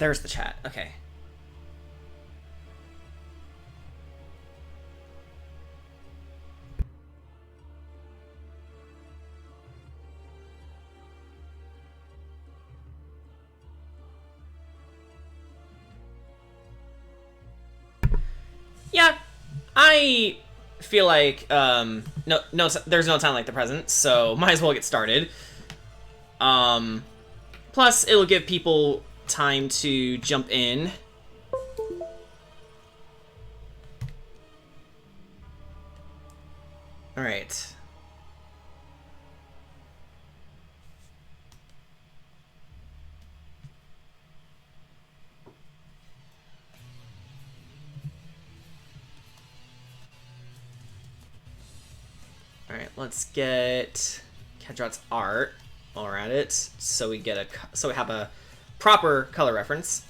there's the chat. Okay. Yeah, I feel like there's no time like the present, so might as well get started. Plus, it'll give people time to jump in. All right. All right, let's get Cedrot's art while we're at it, so we have a proper color reference.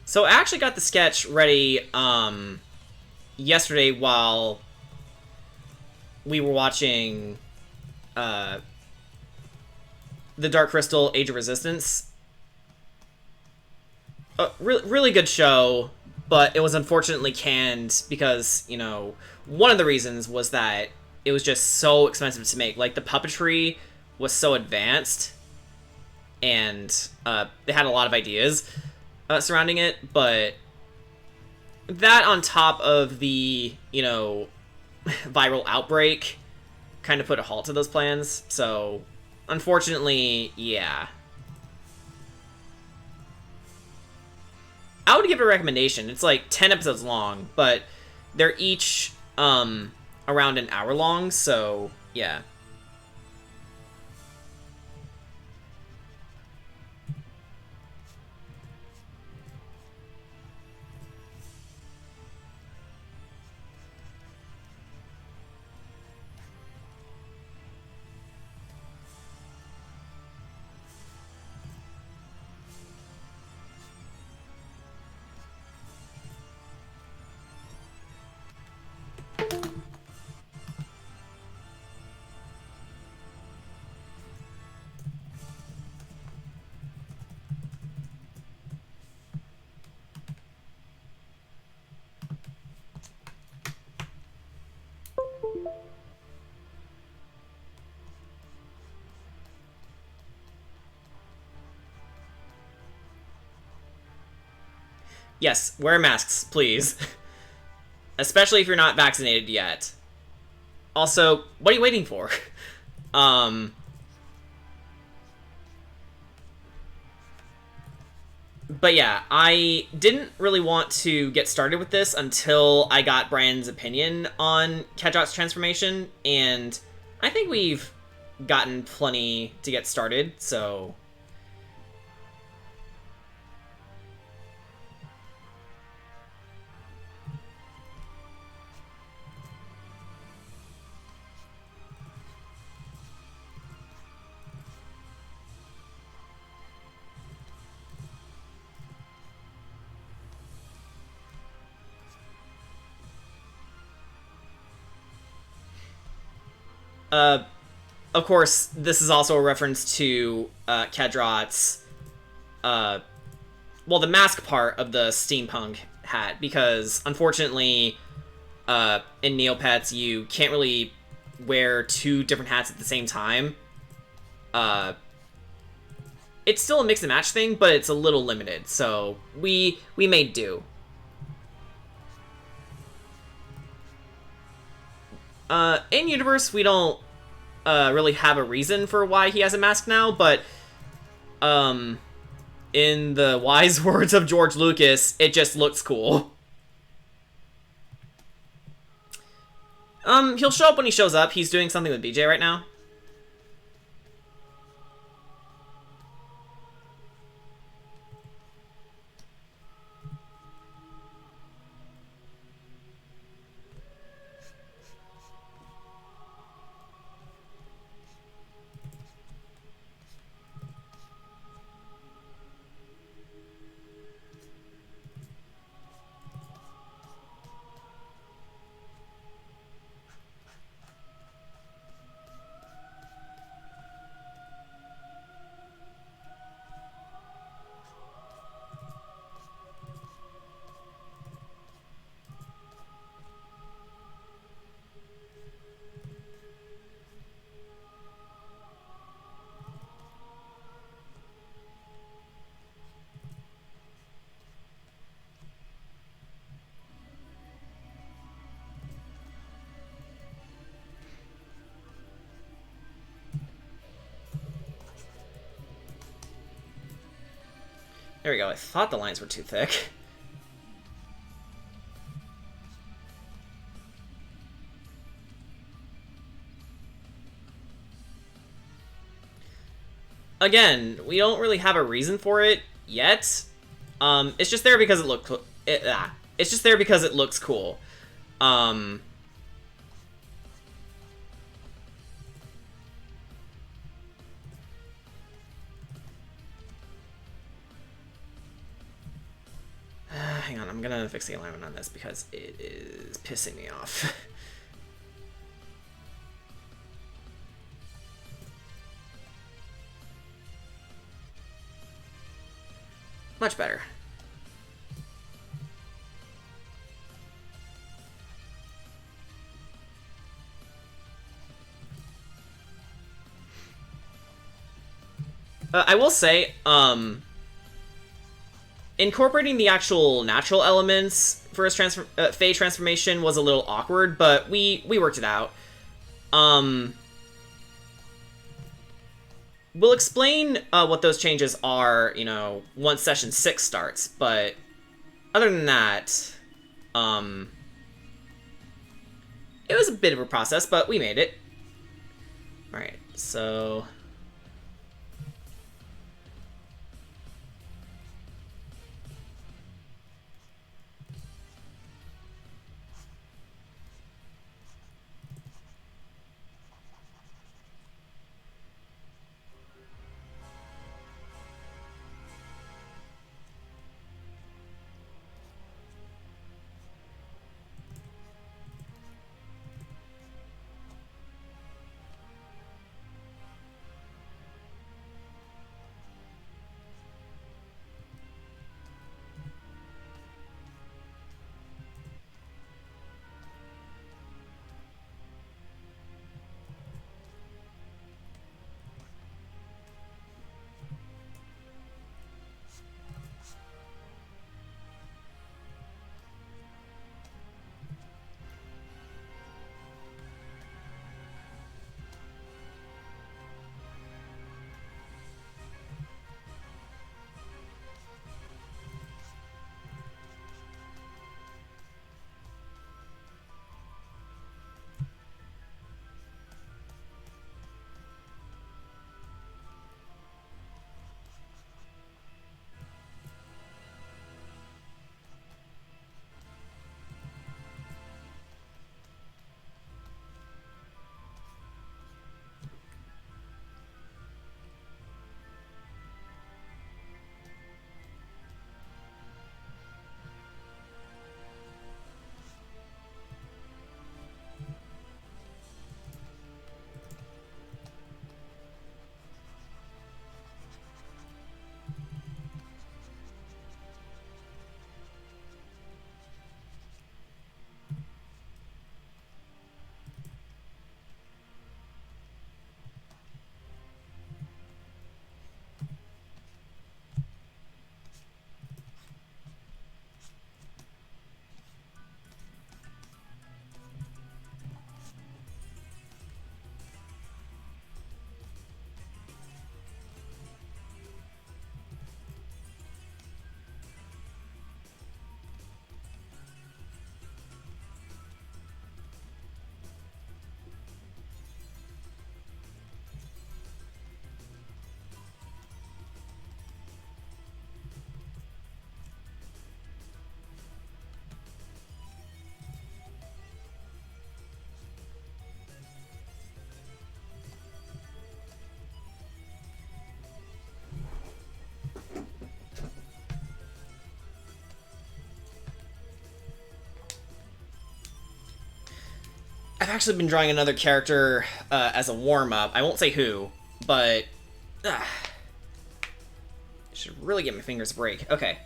So I actually got the sketch ready yesterday while we were watching the Dark Crystal Age of Resistance. Really good show, but it was unfortunately canned because, you know, one of the reasons was that it was just so expensive to make. Like, the puppetry was so advanced, and they had a lot of ideas surrounding it, but that on top of the, you know, viral outbreak kind of put a halt to those plans. So, unfortunately, yeah. I would give it a recommendation. It's like 10 episodes long, but they're each around an hour long, so yeah. Yes, wear masks, please. Especially if you're not vaccinated yet. Also, what are you waiting for? But yeah, I didn't really want to get started with this until I got Brandon's opinion on Cedrot's transformation, and I think we've gotten plenty to get started, so... Of course, this is also a reference to Cedrot's, well, the mask part of the steampunk hat, because unfortunately, in Neopets, you can't really wear two different hats at the same time. It's still a mix and match thing, but it's a little limited, so we made do. In universe, we don't really have a reason for why he has a mask now, but in the wise words of George Lucas, it just looks cool. He'll show up when he shows up. He's doing something with BJ right now. There we go. I thought the lines were too thick. Again, we don't really have a reason for it yet. It's just there because it looks. It's just there because it looks cool. Hang on, I'm gonna fix the alignment on this because it is pissing me off. Much better. I will say, incorporating the actual natural elements for his Fey transformation was a little awkward, but we worked it out. We'll explain what those changes are, you know, once session 6 starts, but other than that, it was a bit of a process, but we made it. Alright, so... I've actually been drawing another character as a warm-up. I won't say who, but... I should really get my fingers a break. Okay.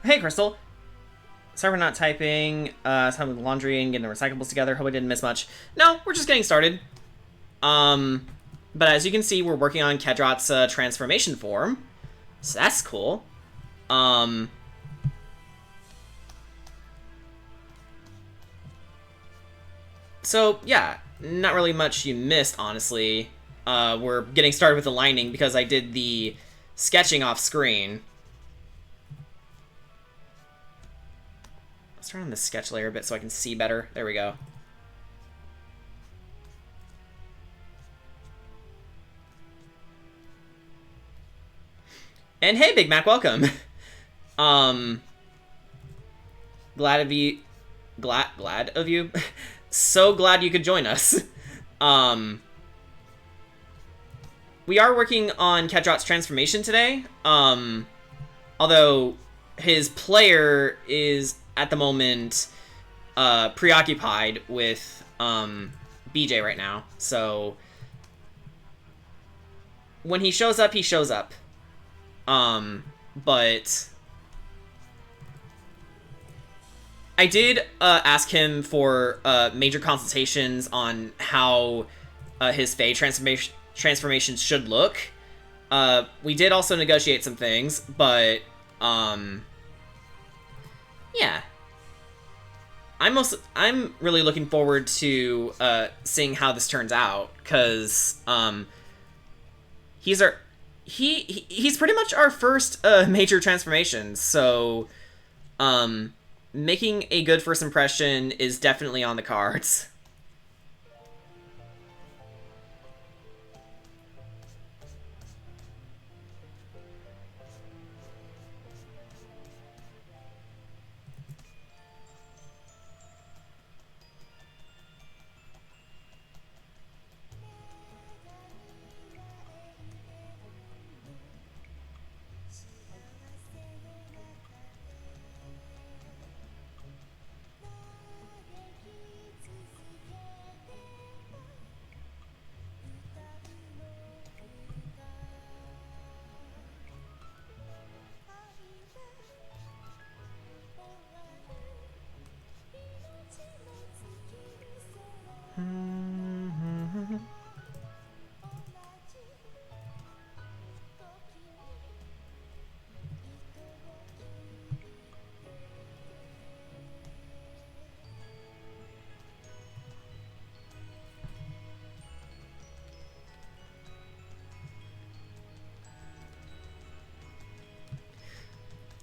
Hey, Crystal. Sorry for not typing. Time with laundry and getting the recyclables together. Hope I didn't miss much. No, we're just getting started. But as you can see, we're working on Cedrot's transformation form. So that's cool. So, yeah, not really much you missed, honestly. We're getting started with the lining because I did the sketching off screen. Let's turn on the sketch layer a bit so I can see better. There we go. And hey, Big Mac, welcome. Glad of you. Glad of you. So glad you could join us. We are working on Cedrot's transformation today. Although his player is at the moment preoccupied with BJ right now. So when he shows up, he shows up. But I did ask him for major consultations on how his Fae transformations should look. We did also negotiate some things, but yeah. I'm really looking forward to seeing how this turns out, because he's pretty much our first major transformation, so making a good first impression is definitely on the cards.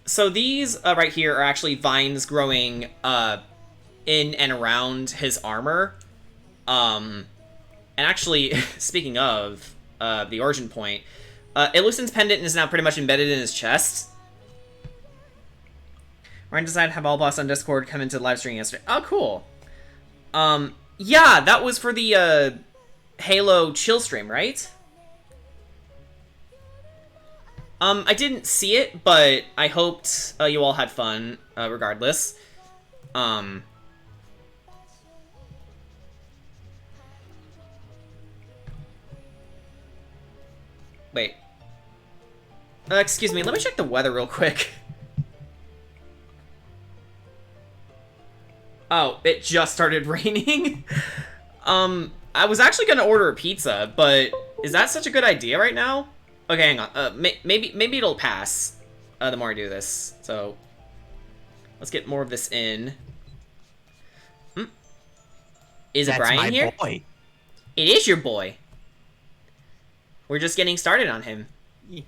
So these right here are actually vines growing in and around his armor. And actually, speaking of the origin point, Illusion's pendant is now pretty much embedded in his chest. Ryan decided to have all boss on Discord come into the live stream yesterday. Oh, cool. Yeah, that was for the Halo chill stream, right? I didn't see it, but I hoped you all had fun, regardless. Wait. Excuse me, let me check the weather real quick. Oh, it just started raining? I was actually gonna order a pizza, but is that such a good idea right now? Okay, hang on. Maybe it'll pass the more I do this. So, let's get more of this in. Is it Brian here? Boy. It is your boy. We're just getting started on him. Yeah.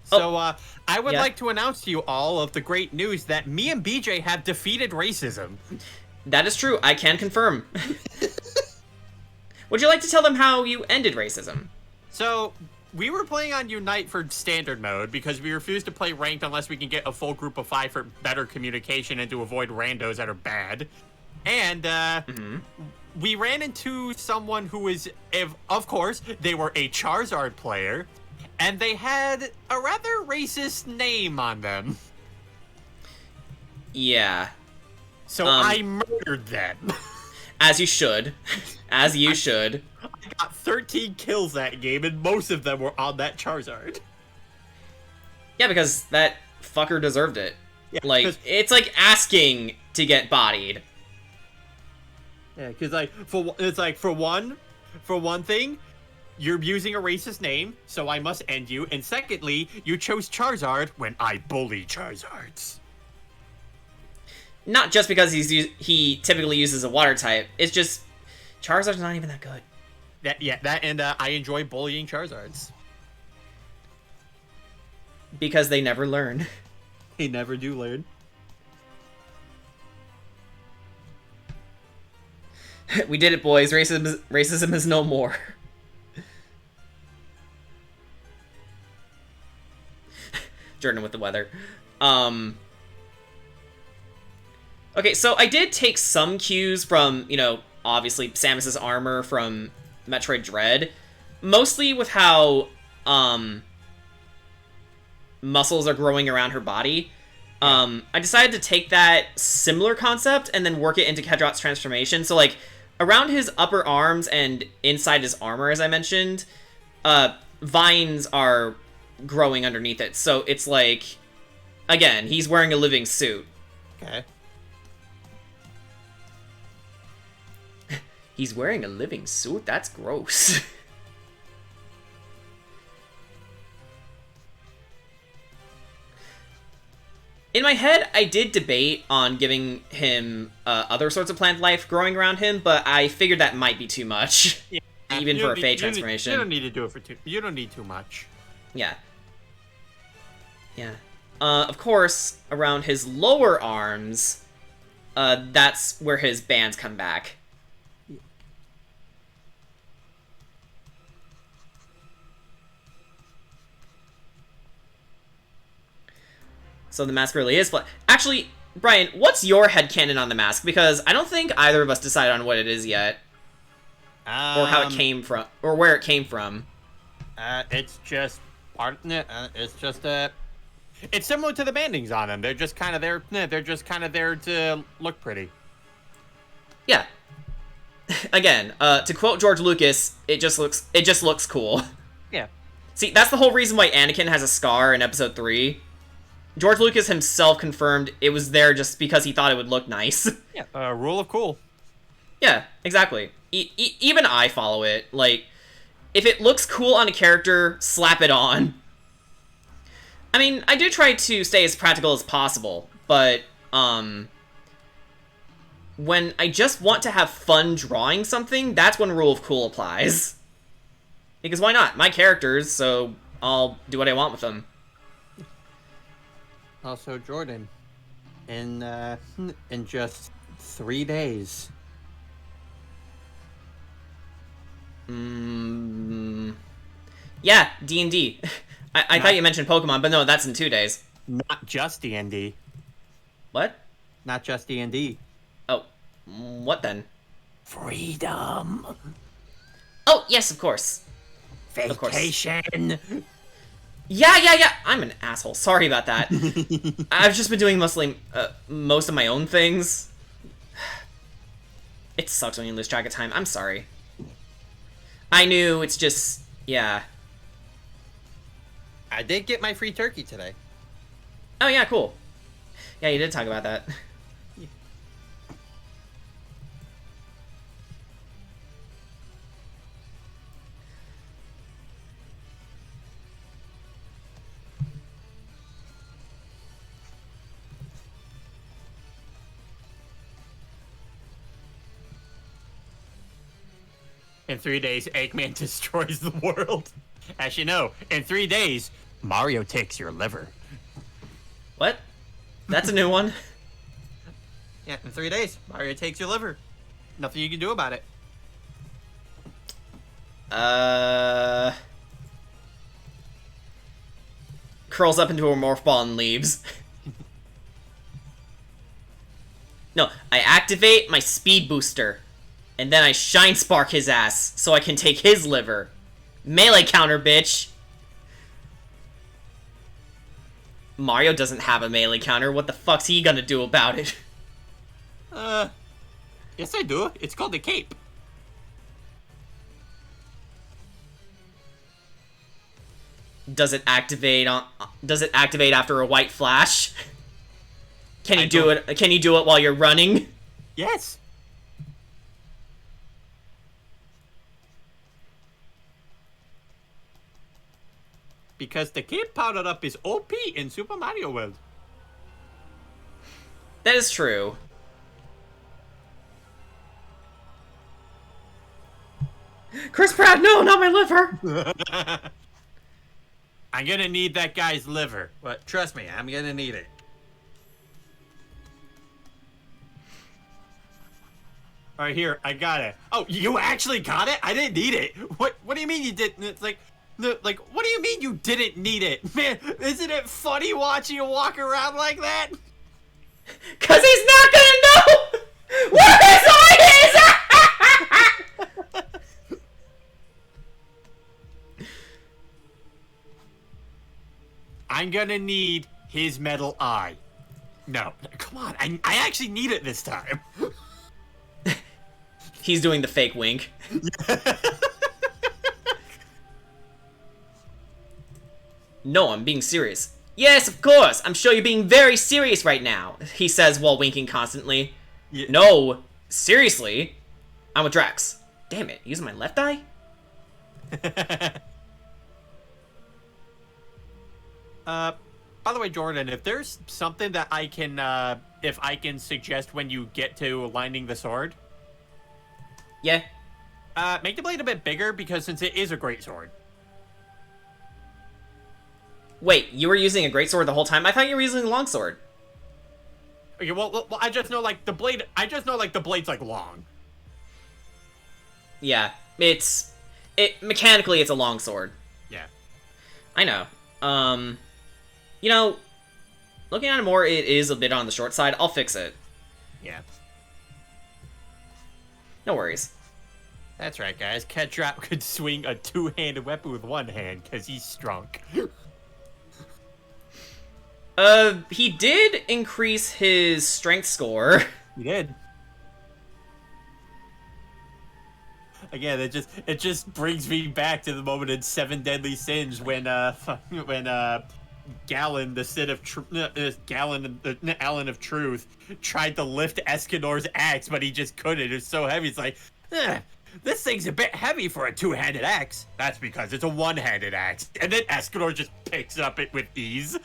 So, I would like to announce to you all of the great news that me and BJ have defeated racism. That is true. I can confirm. Would you like to tell them how you ended racism? So, we were playing on Unite for standard mode because we refused to play ranked unless we can get a full group of 5 for better communication and to avoid randos that are bad. And, we ran into someone who was, of course, they were a Charizard player, and they had a rather racist name on them. Yeah. So I murdered them. As you should. As you should. I got 13 kills that game, and most of them were on that Charizard. Yeah, because that fucker deserved it. Yeah, like, it's like asking to get bodied. Yeah, because for one thing, you're using a racist name, so I must end you. And secondly, you chose Charizard when I bully Charizards. Not just because he typically uses a water type. It's just Charizard's not even that good. I enjoy bullying Charizards. Because they never learn. They never do learn. We did it, boys. Racism is no more. Jordan with the weather. Okay, so I did take some cues from, obviously Samus's armor from Metroid Dread. Mostly with how, muscles are growing around her body. I decided to take that similar concept and then work it into Cedrot's transformation. So, like, around his upper arms and inside his armor, as I mentioned, vines are growing underneath it. So it's like, again, he's wearing a living suit. Okay. He's wearing a living suit? That's gross. In my head, I did debate on giving him other sorts of plant life growing around him, but I figured that might be too much, even for a Fade transformation. You don't need to do it for you don't need too much. Yeah. Yeah. Of course, around his lower arms, that's where his bands come back. So the mask really is flat. Actually, Brian, what's your headcanon on the mask? Because I don't think either of us decided on what it is yet. Or how it came from, or where it came from. It's just it's similar to the bandings on them. They're just kind of there. They're just kind of there to look pretty. Yeah. Again, to quote George Lucas, it just looks cool. Yeah. See, that's the whole reason why Anakin has a scar in Episode 3. George Lucas himself confirmed it was there just because he thought it would look nice. Yeah, rule of cool. Yeah, exactly. Even I follow it. Like, if it looks cool on a character, slap it on. I mean, I do try to stay as practical as possible, but, when I just want to have fun drawing something, that's when rule of cool applies. Because why not? My characters, so I'll do what I want with them. Also, Jordan, in just 3 days. Yeah, D&D. I thought you mentioned Pokemon, but no, that's in 2 days. Not just D&D. What? Not just D&D. Oh, what then? Freedom. Oh, yes, of course. Of course. Vacation. Yeah. I'm an asshole. Sorry about that. I've just been doing mostly most of my own things. It sucks when you lose track of time. I'm sorry. I knew, it's just... yeah. I did get my free turkey today. Oh, yeah, cool. Yeah, you did talk about that. In 3 days, Eggman destroys the world. As you know, in 3 days, Mario takes your liver. What? That's a new one? Yeah, in 3 days, Mario takes your liver. Nothing you can do about it. Curls up into a morph ball and leaves. No, I activate my speed booster. And then I shine spark his ass so I can take his liver. Melee counter, bitch. Mario doesn't have a melee counter. What the fuck's he gonna do about it? Yes, I do. It's called the cape. Does it activate after a white flash? Can you do it? Can you do it while you're running? Yes. Because the cape powered up is OP in Super Mario World. That is true. Chris Pratt, no, not my liver! I'm gonna need that guy's liver. But trust me, I'm gonna need it. All right, here, I got it. Oh, you actually got it? I didn't need it. What do you mean you didn't? It's like, what do you mean you didn't need it? Man, isn't it funny watching you walk around like that? Cause he's not gonna know what his eye is! I'm gonna need his metal eye. No, come on, I actually need it this time. He's doing the fake wink. No, I'm being serious. Yes, of course. I'm sure you're being very serious right now, he says while winking constantly. Yeah. No, seriously. I'm with Drax. Damn it, using my left eye? By the way, Jordan, if there's something that I can, if I can suggest when you get to lining the sword, Yeah. make the blade a bit bigger because since it is a great sword. Wait, you were using a greatsword the whole time? I thought you were using a longsword. Okay, well, I just know like the blade. I just know like the blade's like long. Yeah, mechanically it's a longsword. Yeah. I know. You know, looking at it more, it is a bit on the short side. I'll fix it. Yeah. No worries. That's right, guys. Cedrot could swing a two-handed weapon with one hand because he's strong. He did increase his strength score. He did. Again, it just brings me back to the moment in Seven Deadly Sins when Galen, the Sid of Alan of Truth, tried to lift Escanor's axe, but he just couldn't. It's so heavy. It's like, this thing's a bit heavy for a two-handed axe. That's because it's a one-handed axe. And then Escanor just picks up it with ease.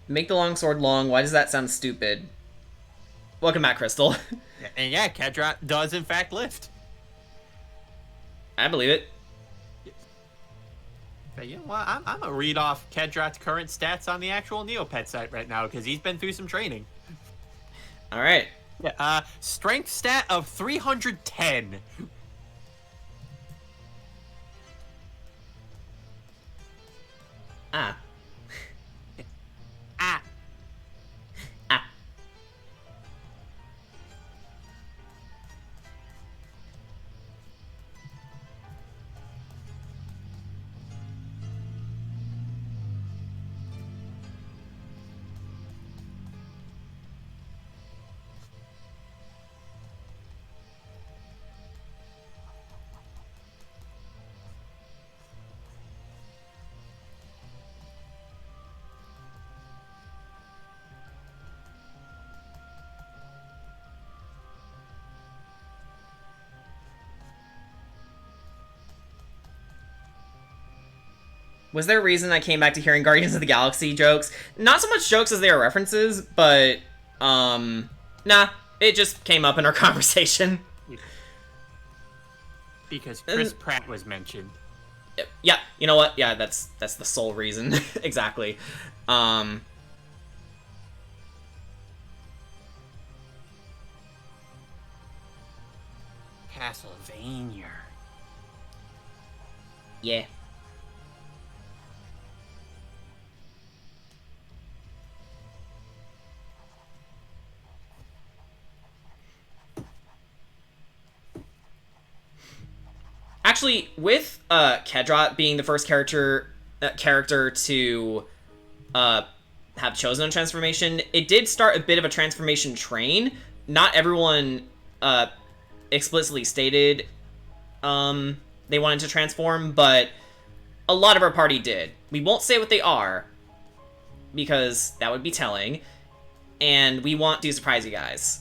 Make the longsword long. Why does that sound stupid? Welcome back, Crystal. And yeah, Cedrot does in fact lift. I believe it. But you know what? I'm gonna read off Cedrot's current stats on the actual Neopet site right now because he's been through some training. All right. Yeah, strength stat of 310. Ah. Ah. Ah. Was there a reason I came back to hearing Guardians of the Galaxy jokes? Not so much jokes as they are references, but, nah, it just came up in our conversation. Because Chris Pratt was mentioned. Yeah, you know what? Yeah, that's the sole reason. Exactly. Castlevania. Yeah. Actually, with Cedrot being the first character to have chosen a transformation, it did start a bit of a transformation train. Not everyone explicitly stated they wanted to transform, but a lot of our party did. We won't say what they are, because that would be telling, and we want to surprise you guys.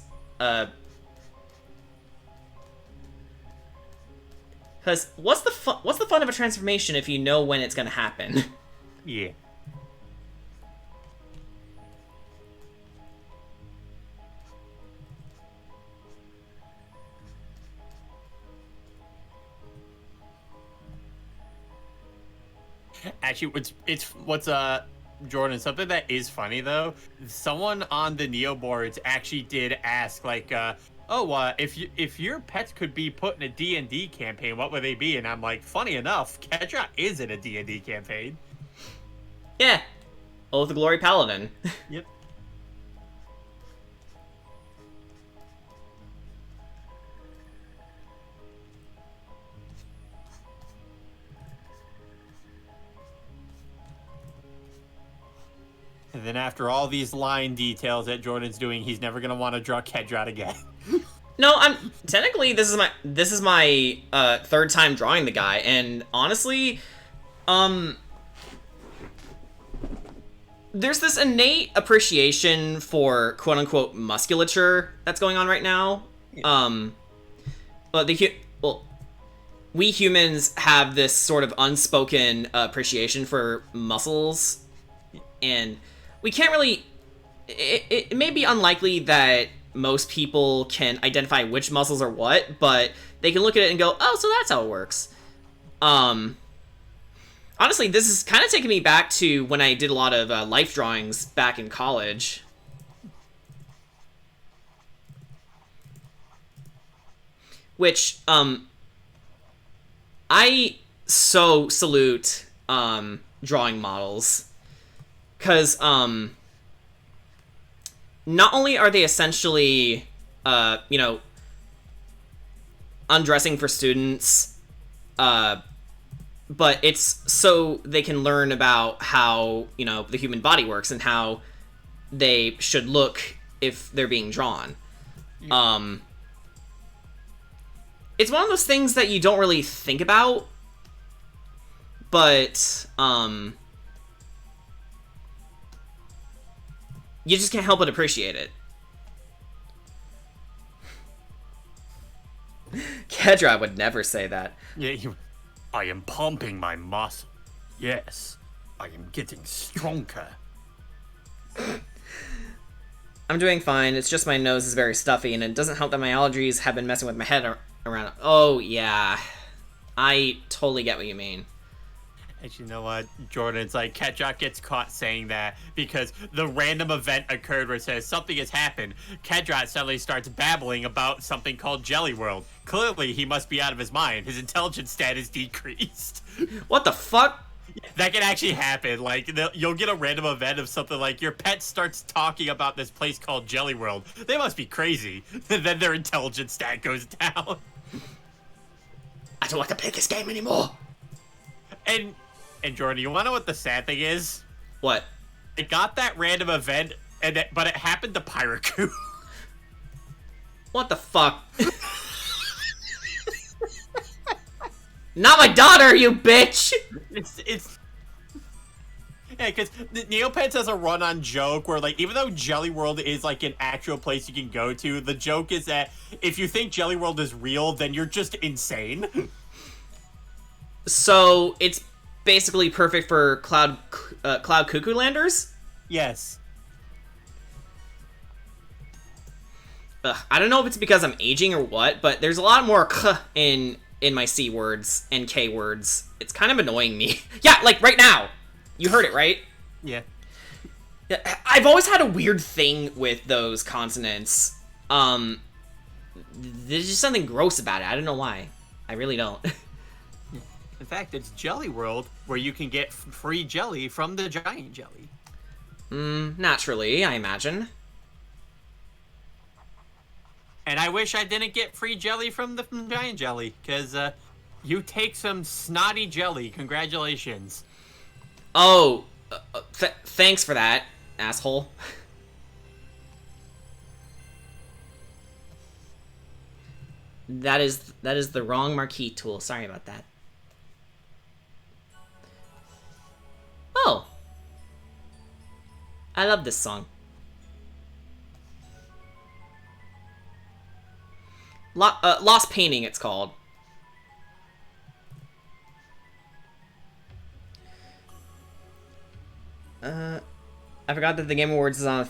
Because what's the fun of a transformation if you know when it's gonna happen? Yeah. Actually, what's Jordan, something that is funny though, someone on the Neo boards actually did ask, like, if your pets could be put in a D&D campaign, what would they be? And I'm like, funny enough, Cedrot is in a D&D campaign. Yeah. Oath of Glory Paladin. Yep. And then after all these line details that Jordan's doing, he's never gonna want to draw Cedrot again. No, technically this is my third time drawing the guy, and honestly, there's this innate appreciation for quote unquote musculature that's going on right now. But we humans have this sort of unspoken appreciation for muscles, and we can't really. It may be unlikely that most people can identify which muscles are what, but they can look at it and go, oh, so that's how it works. Honestly, this is kind of taking me back to when I did a lot of life drawings back in college. Which, I so salute, drawing models. Because, not only are they essentially, undressing for students, but it's so they can learn about how, the human body works and how they should look if they're being drawn. Yeah. It's one of those things that you don't really think about, but, you just can't help but appreciate it. Cedrot would never say that. Yeah, I am pumping my muscle. Yes, I am getting stronger. I'm doing fine. It's just my nose is very stuffy, and it doesn't help that my allergies have been messing with my head around. Oh, yeah. I totally get what you mean. And you know what, Jordan, it's like Cedrot gets caught saying that because the random event occurred where it says something has happened. Cedrot suddenly starts babbling about something called Jelly World. Clearly, he must be out of his mind. His intelligence stat is decreased. What the fuck? That can actually happen. Like, you'll get a random event of something like your pet starts talking about this place called Jelly World. They must be crazy. And then their intelligence stat goes down. I don't want to play this game anymore. And Jordan, you want to know what the sad thing is? What? It got that random event, but it happened to Pyroku. What the fuck? Not my daughter, you bitch! It's yeah, because Neopets has a run-on joke where, like, even though Jelly World is, like, an actual place you can go to, the joke is that if you think Jelly World is real, then you're just insane. So, it's basically perfect for Cloud Cuckoo Landers. Yes. I don't know if it's because I'm aging or what, but there's a lot more k in my C words and K words. It's kind of annoying me. Yeah, like right now. You heard it, right? Yeah. Yeah, I've always had a weird thing with those consonants. There's just something gross about it. I don't know why. I really don't. In fact, it's Jelly World, where you can get free jelly from the giant jelly. Naturally, I imagine. And I wish I didn't get free jelly from the giant jelly, because you take some snotty jelly. Congratulations. Oh, thanks for that, asshole. That is the wrong marquee tool. Sorry about that. Oh. I love this song. Lost Painting, it's called. I forgot that the Game Awards is on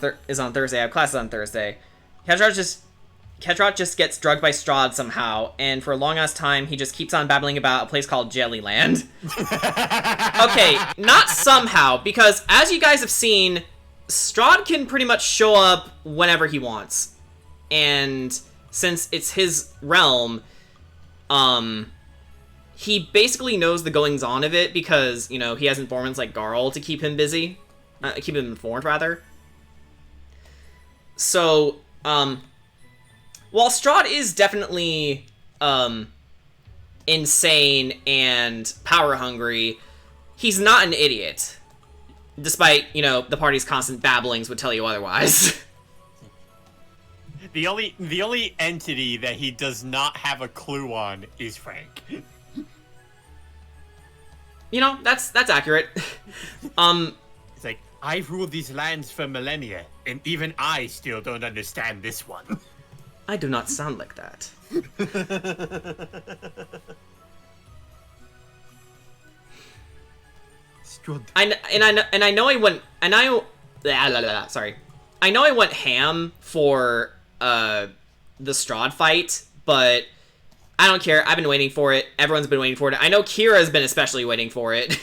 Thursday. I have classes on Thursday. Cedrot just gets drugged by Strahd somehow, and for a long-ass time, he just keeps on babbling about a place called Jellyland. Okay, not somehow, because as you guys have seen, Strahd can pretty much show up whenever he wants. And since it's his realm, he basically knows the goings-on of it because, you know, he has informants like Garl to keep him busy. Keep him informed, rather. So, while Strahd is definitely, insane and power-hungry, he's not an idiot. Despite, you know, the party's constant babblings would tell you otherwise. The only entity that he does not have a clue on is Frank. You know, that's accurate. It's like, I've ruled these lands for millennia, and even I still don't understand this one. I do not sound like that. I know I went ham for the Strahd fight, but I don't care. I've been waiting for it. Everyone's been waiting for it. I know Kira's been especially waiting for it.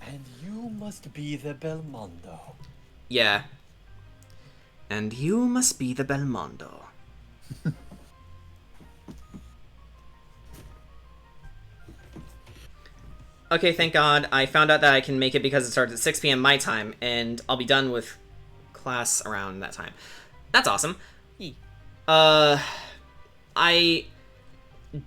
And you must be the Belmondo. Yeah. And you must be the Belmondo. Okay, thank God. I found out that I can make it because it starts at 6 p.m. my time, and I'll be done with class around that time. That's awesome. I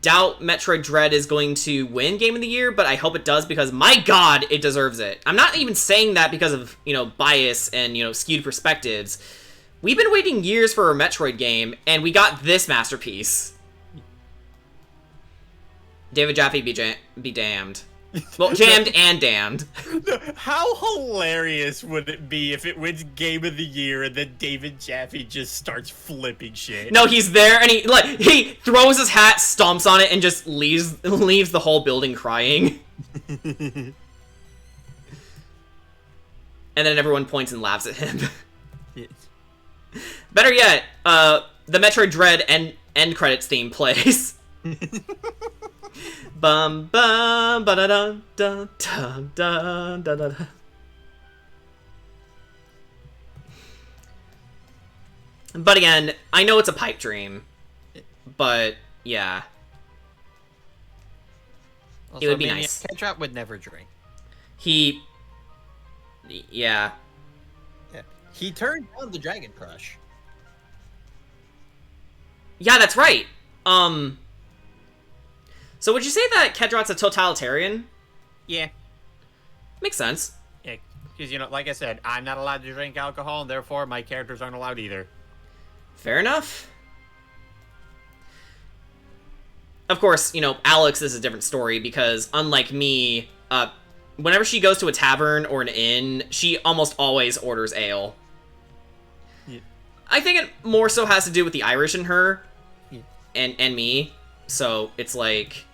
doubt Metroid Dread is going to win Game of the Year, but I hope it does because, my God, it deserves it. I'm not even saying that because of, you know, bias and, you know, skewed perspectives. We've been waiting years for a Metroid game, and we got this masterpiece. David Jaffe be damned. Well, jammed and damned. How hilarious would it be if it wins Game of the Year and then David Jaffe just starts flipping shit? No, he's there and he throws his hat, stomps on it, and just leaves the whole building crying. And then everyone points and laughs at him. Better yet, the Metroid Dread end credits theme plays. Bum bum ba da dun dun dun dun dun dun. But again, I know it's a pipe dream, but yeah, Also, it would be Maniac nice. Cedrot would never drink. Yeah. Yeah. He turned down the Dragon Crush. Yeah, that's right. So would you say that Cedrot's a totalitarian? Yeah. Makes sense. Yeah, because, you know, like I said, I'm not allowed to drink alcohol, and therefore my characters aren't allowed either. Fair enough. Of course, you know, Alex is a different story because, unlike me, whenever she goes to a tavern or an inn, she almost always orders ale. Yeah. I think it more so has to do with the Irish in her, Yeah. and me. So it's like,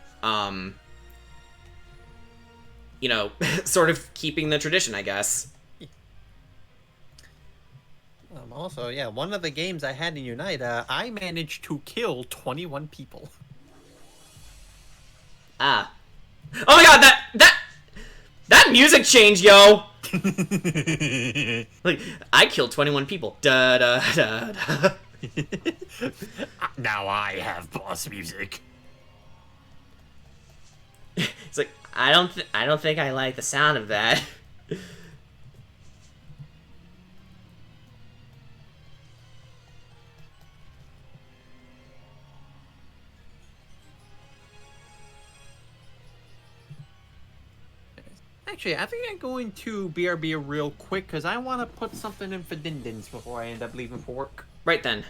you know, sort of keeping the tradition, I guess. Also, yeah, one of the games I had in Unite, I managed to kill 21 people. Ah. Oh my god, that music change, yo! Like, I killed 21 people. Da da da da. Now I have boss music. It's like, I don't think I like the sound of that. Actually, I think I'm going to BRB real quick because I want to put something in for Dindins before I end up leaving for work. Right then.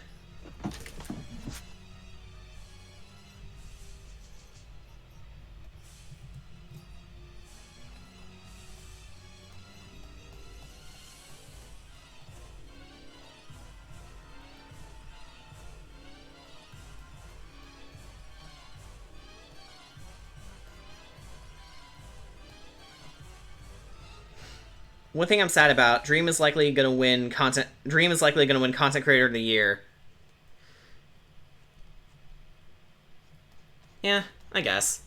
One thing I'm sad about, Dream is likely gonna win content creator of the year. Yeah, I guess.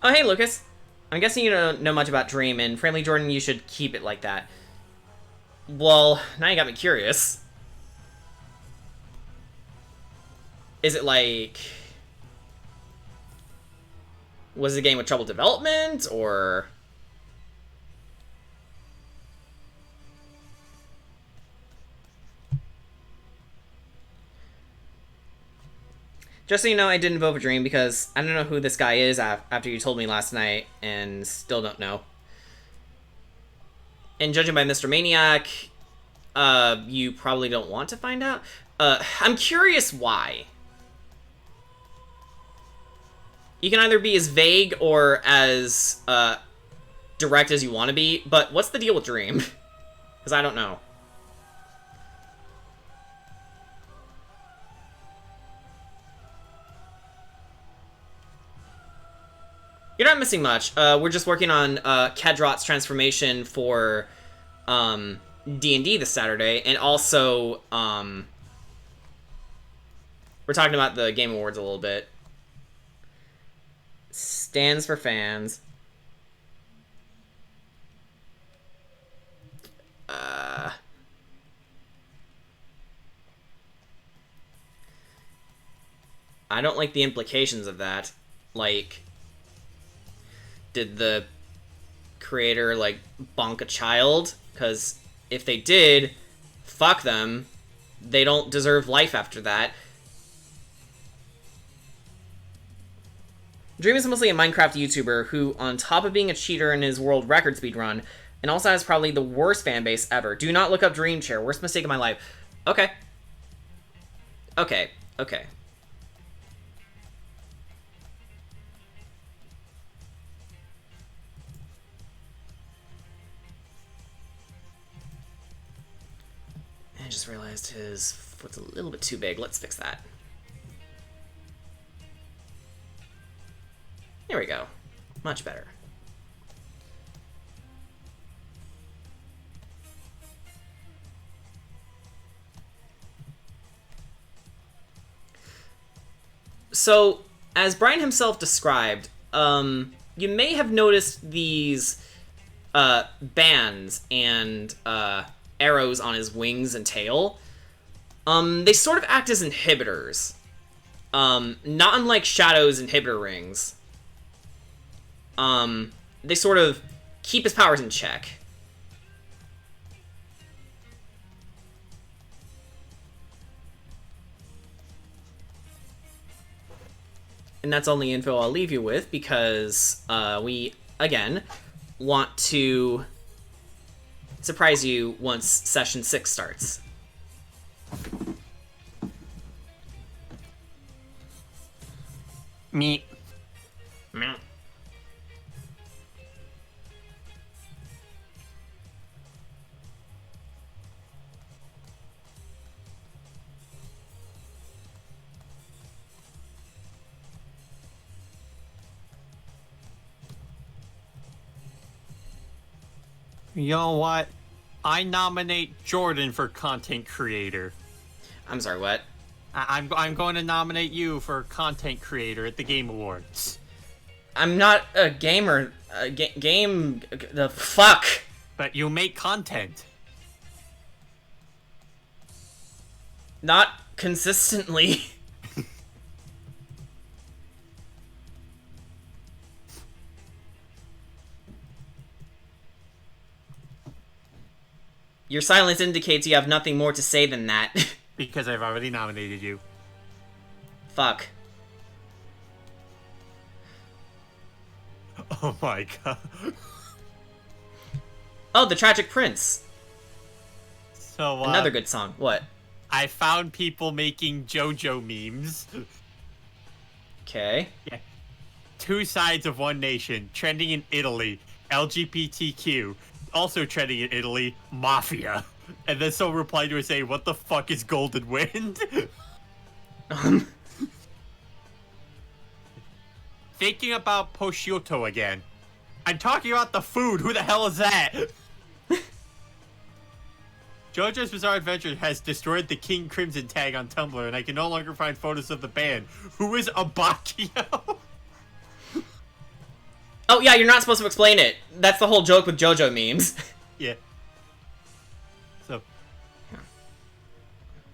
Oh, hey, Lucas. I'm guessing you don't know much about Dream, and frankly, Jordan, you should keep it like that. Well, now you got me curious. Is it like... Was the game with trouble development, or... Just so you know, I didn't vote for Dream because I don't know who this guy is after you told me last night, and still don't know. And judging by Mr. Maniac, you probably don't want to find out. I'm curious why. You can either be as vague or as direct as you want to be, but what's the deal with Dream? Because I don't know. You're not missing much. We're just working on Cedrot's transformation for D&D this Saturday, and also we're talking about the Game Awards a little bit. Stands for fans. I don't like the implications of that. Like... Did the creator, like, bonk a child? Because if they did, fuck them. They don't deserve life after that. Dream is mostly a Minecraft YouTuber who, on top of being a cheater in his world record speedrun, and also has probably the worst fan base ever. Do not look up Dream Chair. Worst mistake of my life. Okay. Okay. Okay. I just realized his foot's a little bit too big. Let's fix that. There we go. Much better. So, as Brian himself described, you may have noticed these bands and arrows on his wings and tail. They sort of act as inhibitors. not unlike Shadow's inhibitor rings, they sort of keep his powers in check. And that's only info I'll leave you with, because we, again, want to surprise you once Session 6 starts. Me. Meow. You know what? I nominate Jordan for content creator. I'm sorry, what? I'm going to nominate you for content creator at the Game Awards. I'm not a gamer. Game... The fuck? But you make content. Not consistently. Your silence indicates you have nothing more to say than that. Because I've already nominated you. Fuck. Oh my god. Oh, The Tragic Prince. So, Another good song. What? I found people making JoJo memes. Okay. Yeah. Two sides of one nation, trending in Italy, LGBTQ. Also trending in Italy, Mafia. And then someone replied to it saying, what the fuck is Golden Wind? Thinking about prosciutto again. I'm talking about the food. Who the hell is that? JoJo's Bizarre Adventure has destroyed the King Crimson tag on Tumblr, and I can no longer find photos of the band. Who is Abakio? Oh, yeah, you're not supposed to explain it. That's the whole joke with JoJo memes. Yeah. So.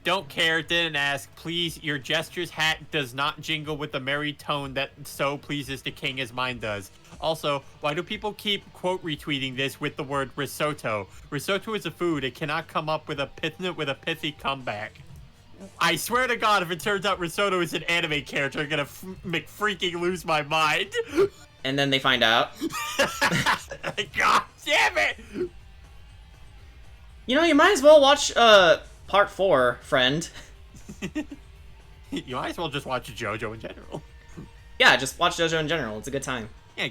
Don't care, didn't ask. Please, your gestures hat does not jingle with the merry tone that so pleases the king as mine does. Also, why do people keep quote retweeting this with the word risotto? Risotto is a food. It cannot come up with a pithy comeback. I swear to God, if it turns out risotto is an anime character, I'm gonna freaking lose my mind. And then they find out. God damn it! You know, you might as well watch, part 4, friend. You might as well just watch JoJo in general. Yeah, just watch JoJo in general. It's a good time. Yeah,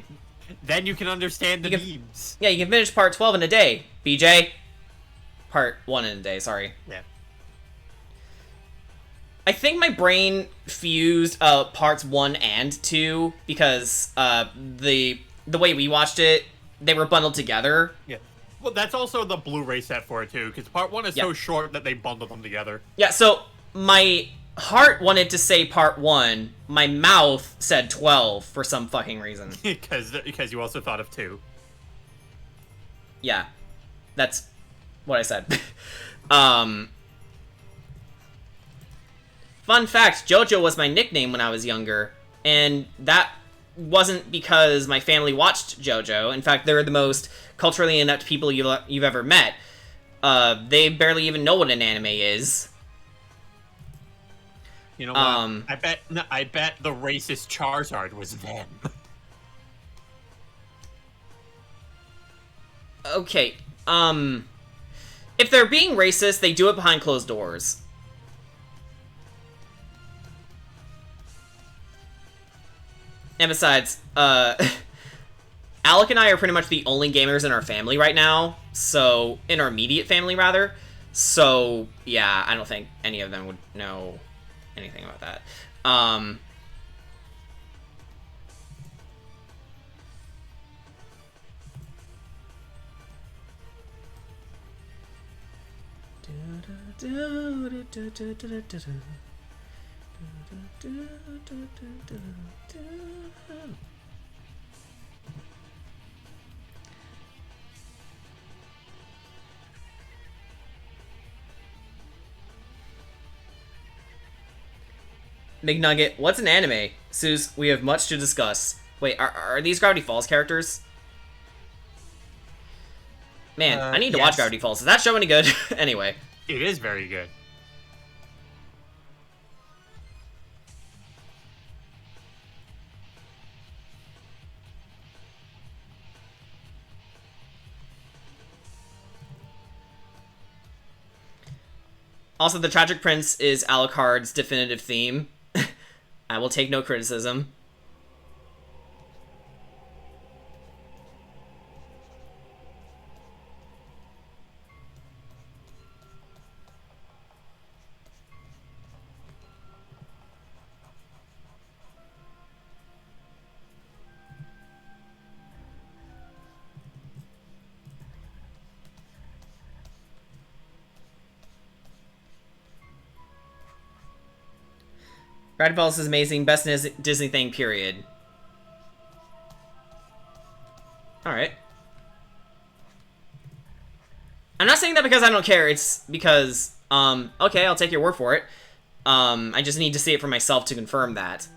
then you can understand the memes. Yeah, you can finish part 12 in a day, BJ. Part 1 in a day, sorry. Yeah. I think my brain fused parts 1 and 2 because the way we watched it, they were bundled together. Yeah. Well, that's also the Blu-ray set for it too, because part 1 is so short that they bundled them together. Yeah, so my heart wanted to say part 1, my mouth said 12 for some fucking reason. because you also thought of 2. Yeah, that's what I said. Fun fact, JoJo was my nickname when I was younger, and that wasn't because my family watched JoJo. In fact, they're the most culturally inept people you've ever met. They barely even know what an anime is. You know what? I bet the racist Charizard was them. Okay, if they're being racist, they do it behind closed doors. And besides, Alec and I are pretty much the only gamers in our family right now. So, in our immediate family, rather. So, yeah, I don't think any of them would know anything about that. McNugget, what's an anime? Seuss, we have much to discuss. Wait, are these Gravity Falls characters? Man, I need to watch yes. Gravity Falls. Is that show any good? Anyway. It is very good. Also, the Tragic Prince is Alucard's definitive theme. I will take no criticism. Gravity Falls is amazing. Best Disney thing, period. Alright. I'm not saying that because I don't care. It's because, okay, I'll take your word for it. I just need to see it for myself to confirm that.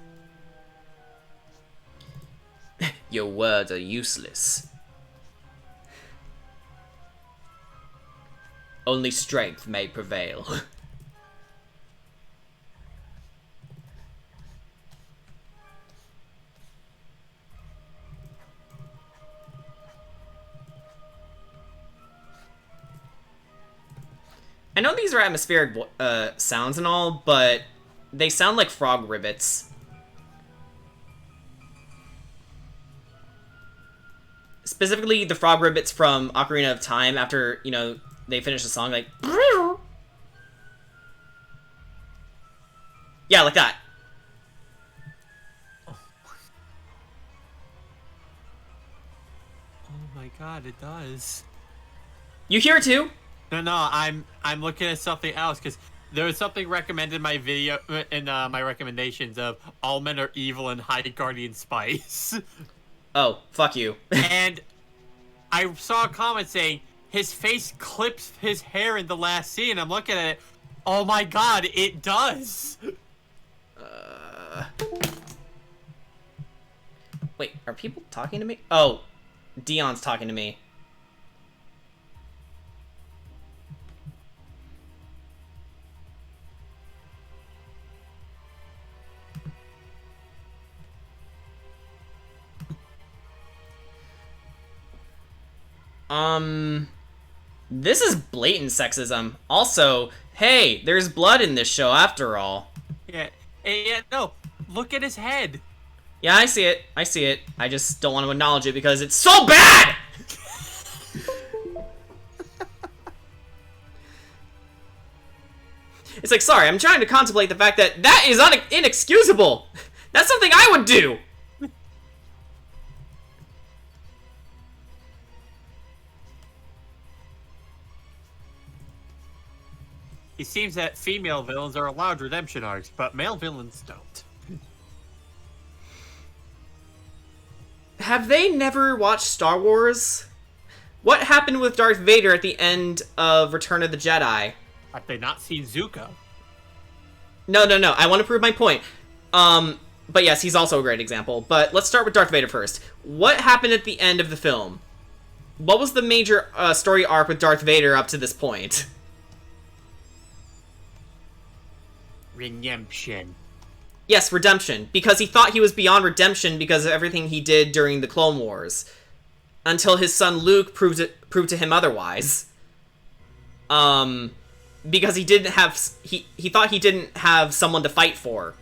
Your words are useless. Only strength may prevail. I know these are atmospheric sounds and all, but they sound like frog rivets. Specifically, the frog rivets from Ocarina of Time after, you know, they finish the song, like... Yeah, like that. Oh my god, it does. You hear it too? No, I'm looking at something else because there was something recommended in my video in my recommendations of all men are evil and hide Guardian Spice. Oh, fuck you. And I saw a comment saying his face clips his hair in the last scene. I'm looking at it. Oh my god, it does. Wait, are people talking to me? Oh, Dion's talking to me. This is blatant sexism. Also, hey, there's blood in this show after all. Yeah, no, look at his head. Yeah, I see it. I see it. I just don't want to acknowledge it because it's so bad! It's like, sorry, I'm trying to contemplate the fact that that is inexcusable. That's something I would do. It seems that female villains are allowed redemption arcs, but male villains don't. Have they never watched Star Wars? What happened with Darth Vader at the end of Return of the Jedi? Have they not seen Zuko? No. I want to prove my point. But yes, he's also a great example. But let's start with Darth Vader first. What happened at the end of the film? What was the major story arc with Darth Vader up to this point? Redemption. Yes, redemption. Because he thought he was beyond redemption because of everything he did during the Clone Wars. Until his son Luke proved to him otherwise. Because he didn't have... He thought he didn't have someone to fight for.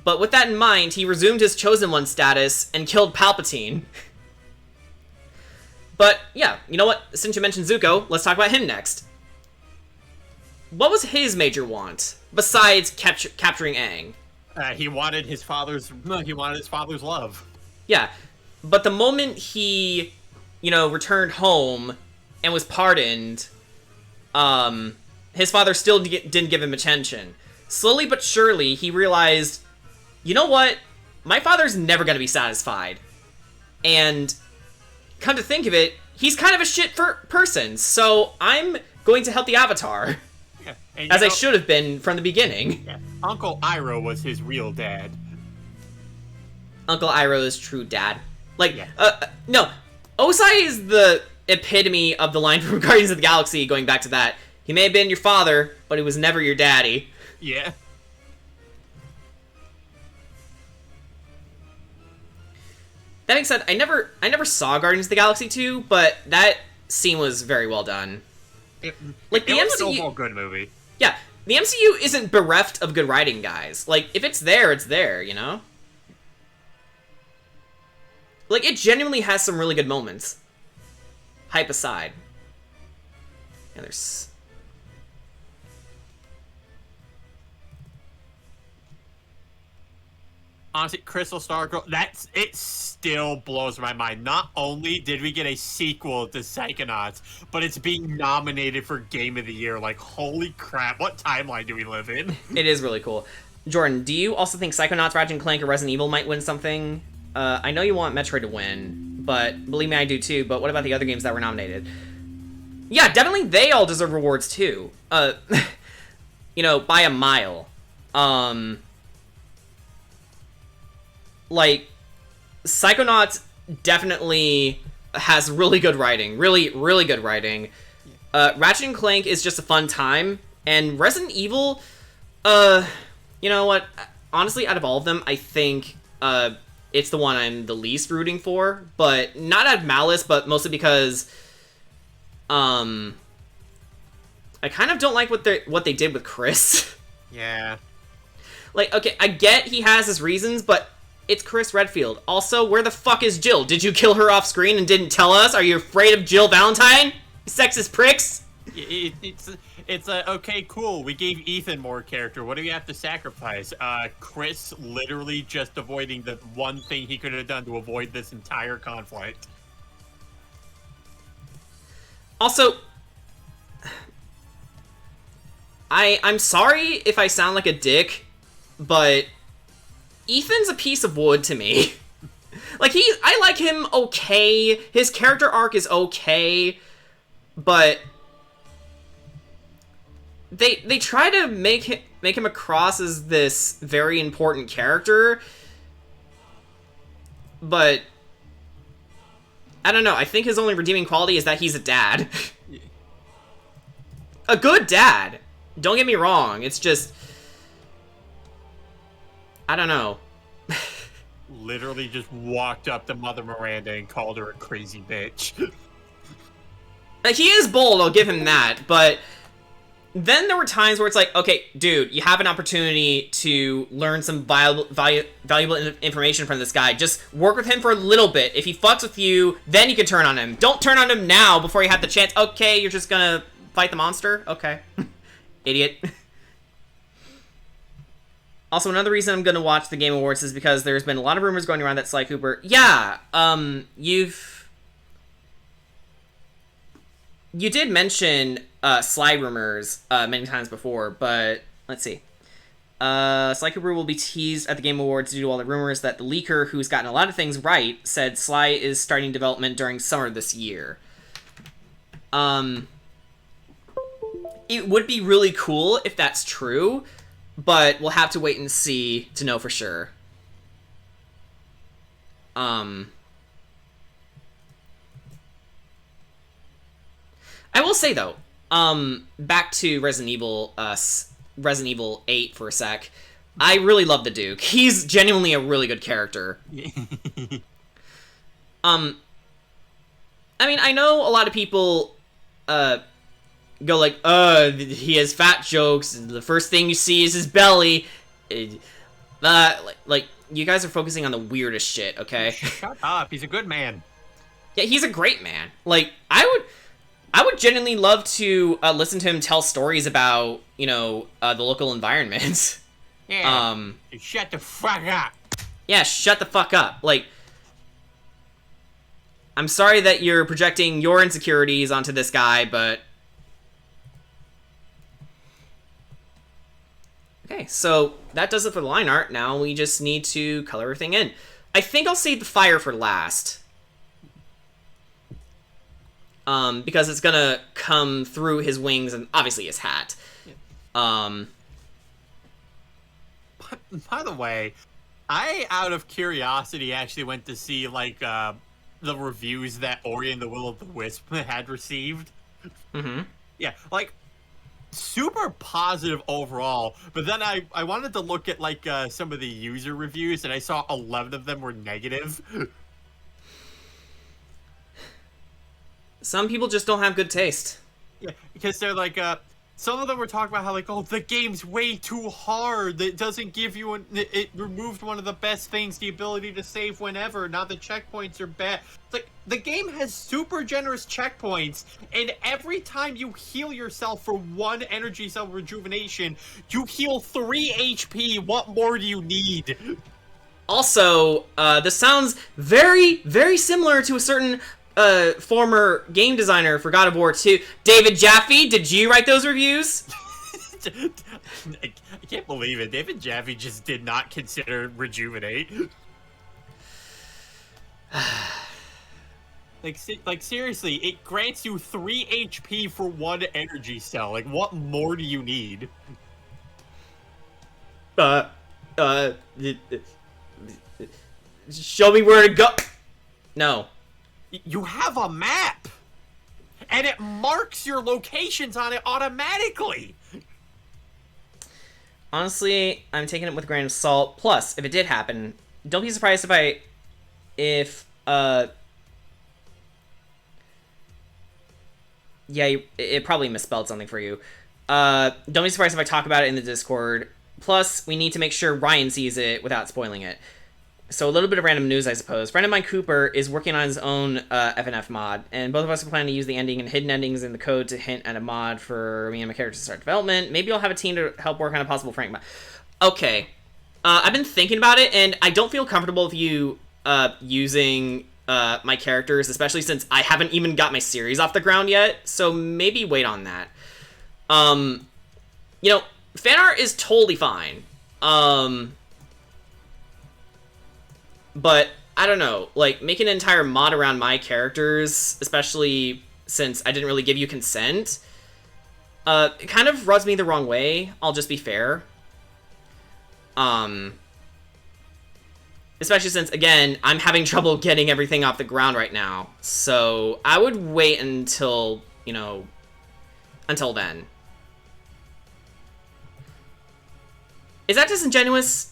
But with that in mind, he resumed his Chosen One status and killed Palpatine. But, yeah, you know what? Since you mentioned Zuko, let's talk about him next. What was his major want, besides capturing Aang? He wanted his father's love. Yeah, but the moment he, returned home and was pardoned, his father still didn't give him attention. Slowly but surely, he realized, you know what? My father's never going to be satisfied. And, come to think of it, he's kind of a shit person, so I'm going to help the Avatar. Yeah. And as I should have been from the beginning. Yeah, Uncle Iroh was his real dad. Uncle Iroh is true dad. Like, Yeah. No. Osai is the epitome of the line from Guardians of the Galaxy, going back to that. He may have been your father, but he was never your daddy. Yeah. That being said, I never saw Guardians of the Galaxy 2, but that scene was very well done. Like, the it was MCU an overall good movie. Yeah, the MCU isn't bereft of good writing, guys. Like, if it's there, you know? Like, it genuinely has some really good moments. Hype aside. Yeah, there's... Honestly, Crystal Star Girl, it still blows my mind. Not only did we get a sequel to Psychonauts, but it's being nominated for Game of the Year. Like, holy crap, what timeline do we live in? It is really cool. Jordan, do you also think Psychonauts, Ratchet & Clank, or Resident Evil might win something? I know you want Metroid to win, but believe me, I do too. But what about the other games that were nominated? Yeah, definitely they all deserve rewards too. You know, by a mile. Like, Psychonauts definitely has really good writing. Really, really good writing. Ratchet & Clank is just a fun time. And Resident Evil, you know what? Honestly, out of all of them, I think it's the one I'm the least rooting for. But not out of malice, but mostly because I kind of don't like what they did with Chris. Yeah. Like, okay, I get he has his reasons, but it's Chris Redfield. Also, where the fuck is Jill? Did you kill her off screen and didn't tell us? Are you afraid of Jill Valentine? You sexist pricks? It's okay, cool. We gave Ethan more character. What do we have to sacrifice? Chris literally just avoiding the one thing he could have done to avoid this entire conflict. Also, I'm sorry if I sound like a dick, but Ethan's a piece of wood to me. Like, I like him okay. His character arc is okay, but they try to make him across as this very important character, but I don't know. I think his only redeeming quality is that he's a dad. A good dad. Don't get me wrong. It's just, I don't know. Literally just walked up to Mother Miranda and called her a crazy bitch. Like, he is bold, I'll give him that, but then there were times where it's like, okay, dude, you have an opportunity to learn some valuable information from this guy. Just work with him for a little bit. If he fucks with you, then you can turn on him. Don't turn on him now before you have the chance. Okay, you're just gonna fight the monster? Okay. Idiot. Also, another reason I'm gonna watch the Game Awards is because there's been a lot of rumors going around that Sly Cooper... Yeah, You did mention Sly rumors many times before, but let's see. Sly Cooper will be teased at the Game Awards due to all the rumors that the leaker, who's gotten a lot of things right, said Sly is starting development during summer this year. It would be really cool if that's true, but we'll have to wait and see to know for sure. I will say, though, back to Resident Evil 8 for a sec. I really love the Duke. He's genuinely a really good character. I mean, I know a lot of people, go like, he has fat jokes, and the first thing you see is his belly. Like, you guys are focusing on the weirdest shit, okay? Shut up, he's a good man. Yeah, he's a great man. Like, I would genuinely love to listen to him tell stories about, you know, the local environment. Yeah, shut the fuck up. Yeah, shut the fuck up. Like, I'm sorry that you're projecting your insecurities onto this guy, but... Okay, so that does it for the line art. Now we just need to color everything in. I think I'll save the fire for last. Because it's gonna come through his wings and obviously his hat. Um, By the way, I, out of curiosity, actually went to see like the reviews that Ori and the Will of the Wisp had received. mm-hmm. Yeah, like super positive overall. But then I wanted to look at like some of the user reviews, and I saw 11 of them were negative. Some people just don't have good taste. Yeah, because they're like, some of them were talking about how like, oh, the game's way too hard. It doesn't give you it removed one of the best things, the ability to save whenever. Now the checkpoints are bad. It's like the game has super generous checkpoints, and every time you heal yourself for 1 energy cell rejuvenation, you heal 3 HP. What more do you need? Also, this sounds very, very similar to a certain former game designer for God of War 2. David Jaffe, did you write those reviews? I can't believe it. David Jaffe just did not consider rejuvenate. Like seriously, it grants you 3 HP for 1 energy cell. Like, what more do you need? Show me where to go. No. You have a map, and it marks your locations on it automatically. Honestly, I'm taking it with a grain of salt. Plus, if it did happen, don't be surprised yeah, it probably misspelled something for you. Don't be surprised if I talk about it in the Discord. Plus, we need to make sure Ryan sees it without spoiling it. So a little bit of random news, I suppose. Friend of mine, Cooper, is working on his own FNF mod, and both of us are planning to use the ending and hidden endings in the code to hint at a mod for me and my character to start development. Maybe I'll have a team to help work on a possible Frank mod. Okay. I've been thinking about it, and I don't feel comfortable with you using my characters, especially since I haven't even got my series off the ground yet, so maybe wait on that. You know, fan art is totally fine. But, I don't know, like, making an entire mod around my characters, especially since I didn't really give you consent, it kind of rubs me the wrong way, I'll just be fair. Especially since, again, I'm having trouble getting everything off the ground right now. So, I would wait until, you know, until then. Is that disingenuous?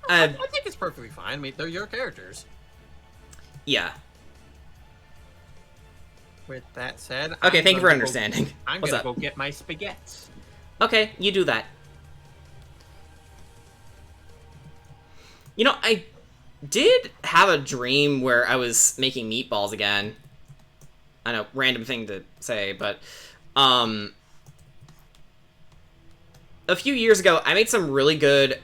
I think it's perfectly fine. I mean, they're your characters. Yeah. With that said, okay, thank you for understanding. I'm gonna go get my spaghettis. Okay, you do that. You know, I did have a dream where I was making meatballs again. I know, random thing to say, but a few years ago, I made some really good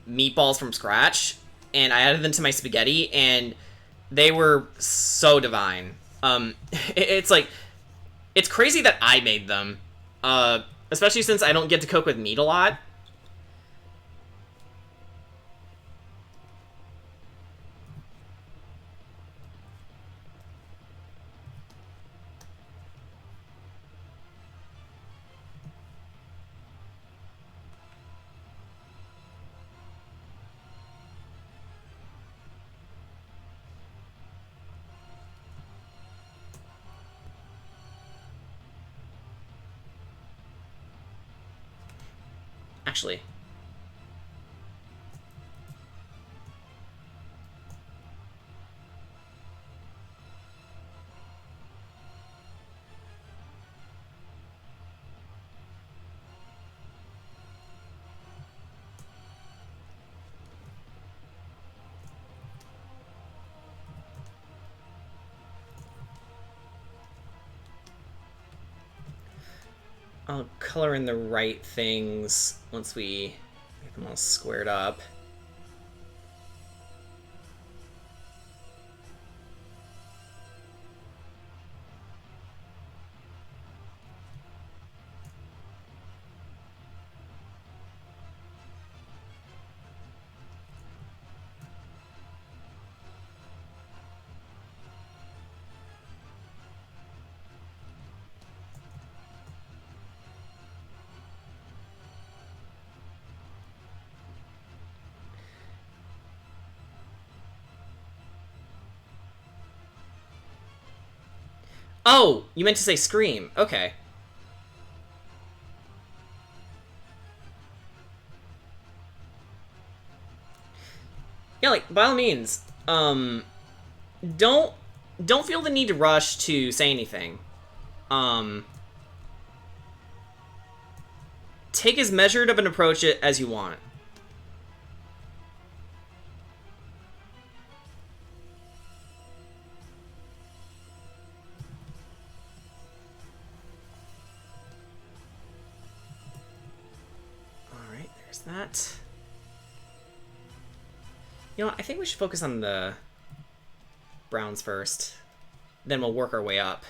meatballs from scratch, and I added them to my spaghetti, and they were so divine. It's like, it's crazy that I made them, especially since I don't get to cook with meat a lot. Actually, I'll color in the right things once we get them all squared up. Oh, you meant to say scream. Okay. Yeah, like, by all means, don't feel the need to rush to say anything. Take as measured of an approach as you want. Alright, there's that. You know what, I think we should focus on the browns first. Then we'll work our way up.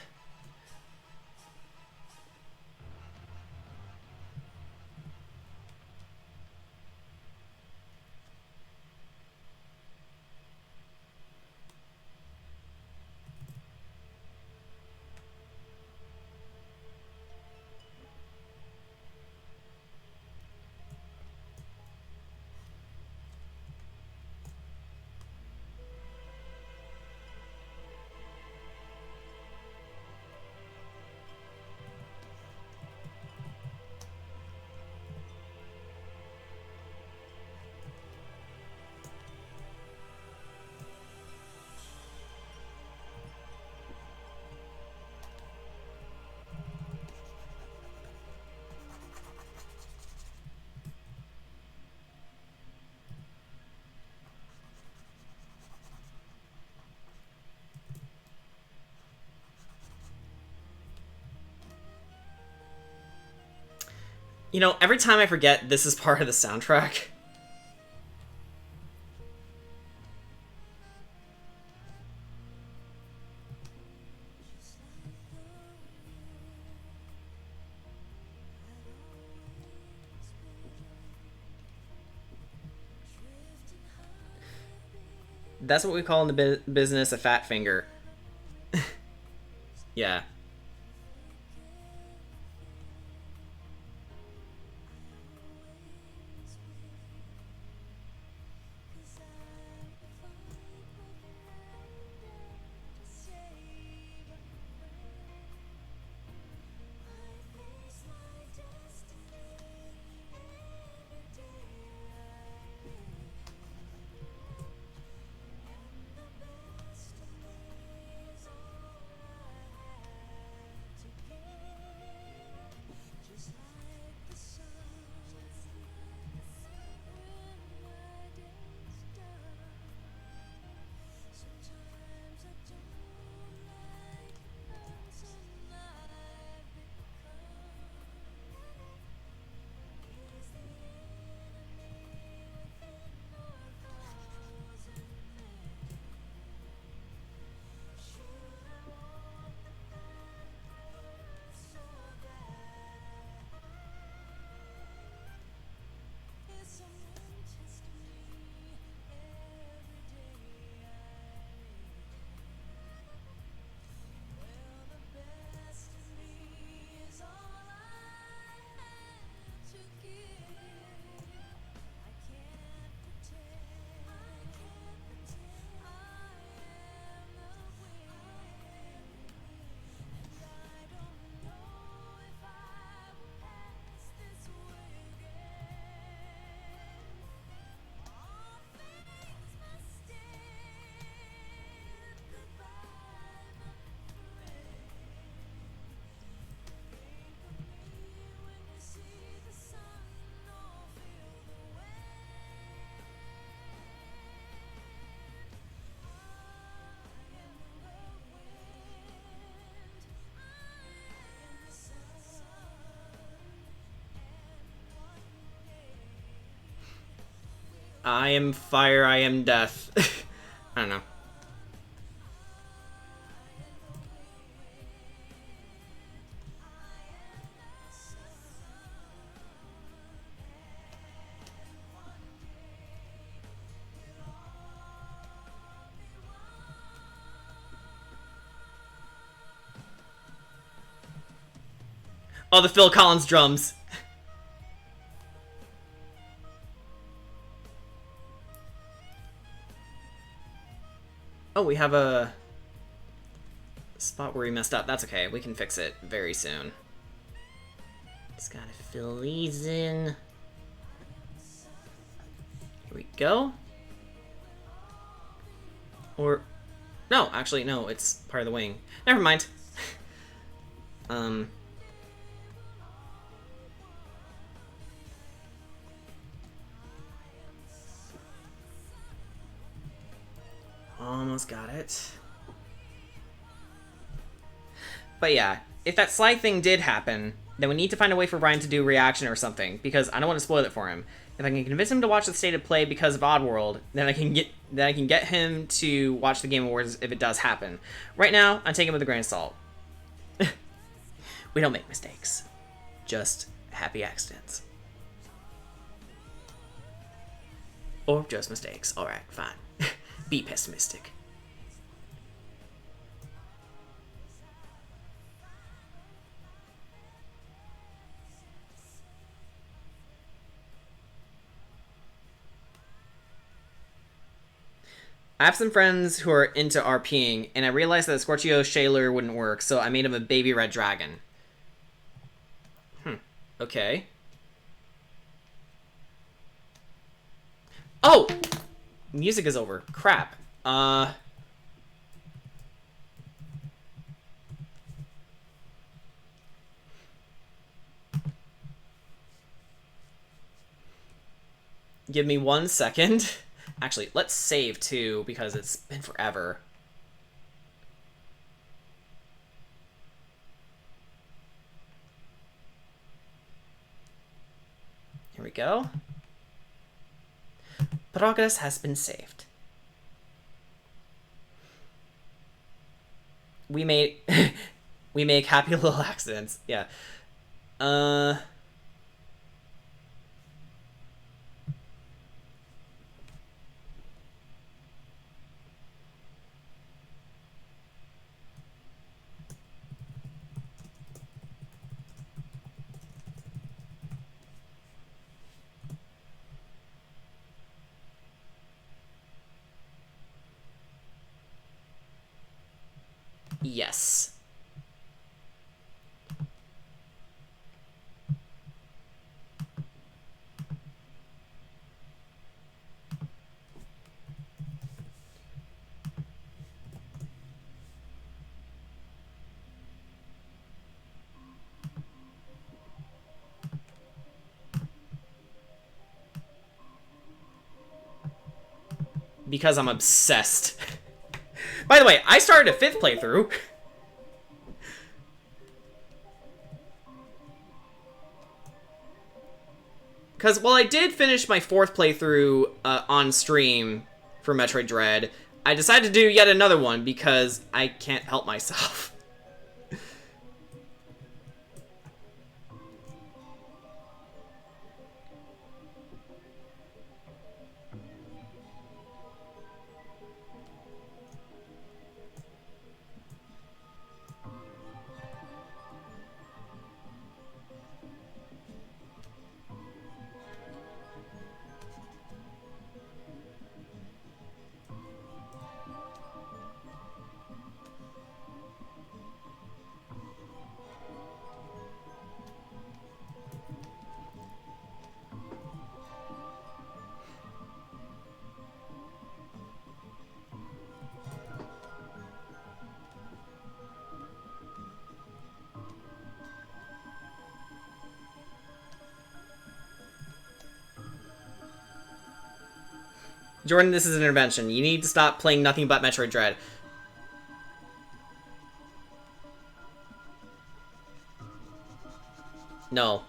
You know, every time I forget this is part of the soundtrack. That's what we call in the business a fat finger. Yeah. I am fire, I am death. I don't know. Oh, the Phil Collins drums. Oh, we have a Spot where we messed up. That's okay. We can fix it very soon. Just gotta fill these in. Here we go. Or... No, actually, no. It's part of the wing. Never mind. Almost got it. But yeah, if that slide thing did happen, then we need to find a way for Ryan to do reaction or something, because I don't want to spoil it for him. If I can convince him to watch the state of play because of Oddworld, then I can get him to watch the Game Awards if it does happen. Right now, I'm taking it with a grain of salt. We don't make mistakes. Just happy accidents. Or just mistakes. Alright, fine. Be pessimistic. I have some friends who are into RPing, and I realized that a Scorchio Shaler wouldn't work, so I made him a baby red dragon. Okay. Oh! Music is over. Crap. Give me 1 second. Actually, let's save too, because it's been forever. Here we go. Progress has been saved. We made we make happy little accidents. Yeah. Yes. Because I'm obsessed. By the way, I started a 5th playthrough. Because while I did finish my 4th playthrough on stream for Metroid Dread, I decided to do yet another one because I can't help myself. Jordan, this is an intervention. You need to stop playing nothing but Metroid Dread. No.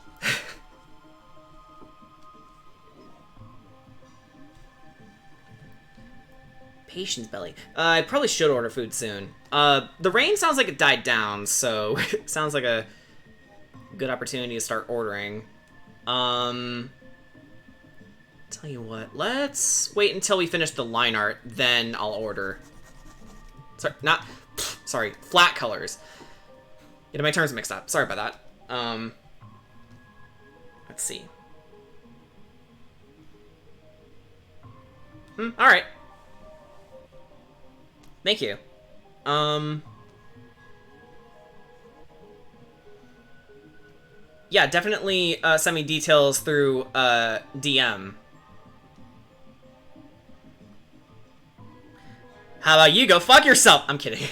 Patience belly. I probably should order food soon. The rain sounds like it died down, so it sounds like a good opportunity to start ordering. Tell you what, let's wait until we finish the line art, then I'll order. Sorry, flat colors. Getting my terms mixed up. Sorry about that. Let's see. Alright. Thank you. Yeah, definitely send me details through DM. How about you go fuck yourself? I'm kidding.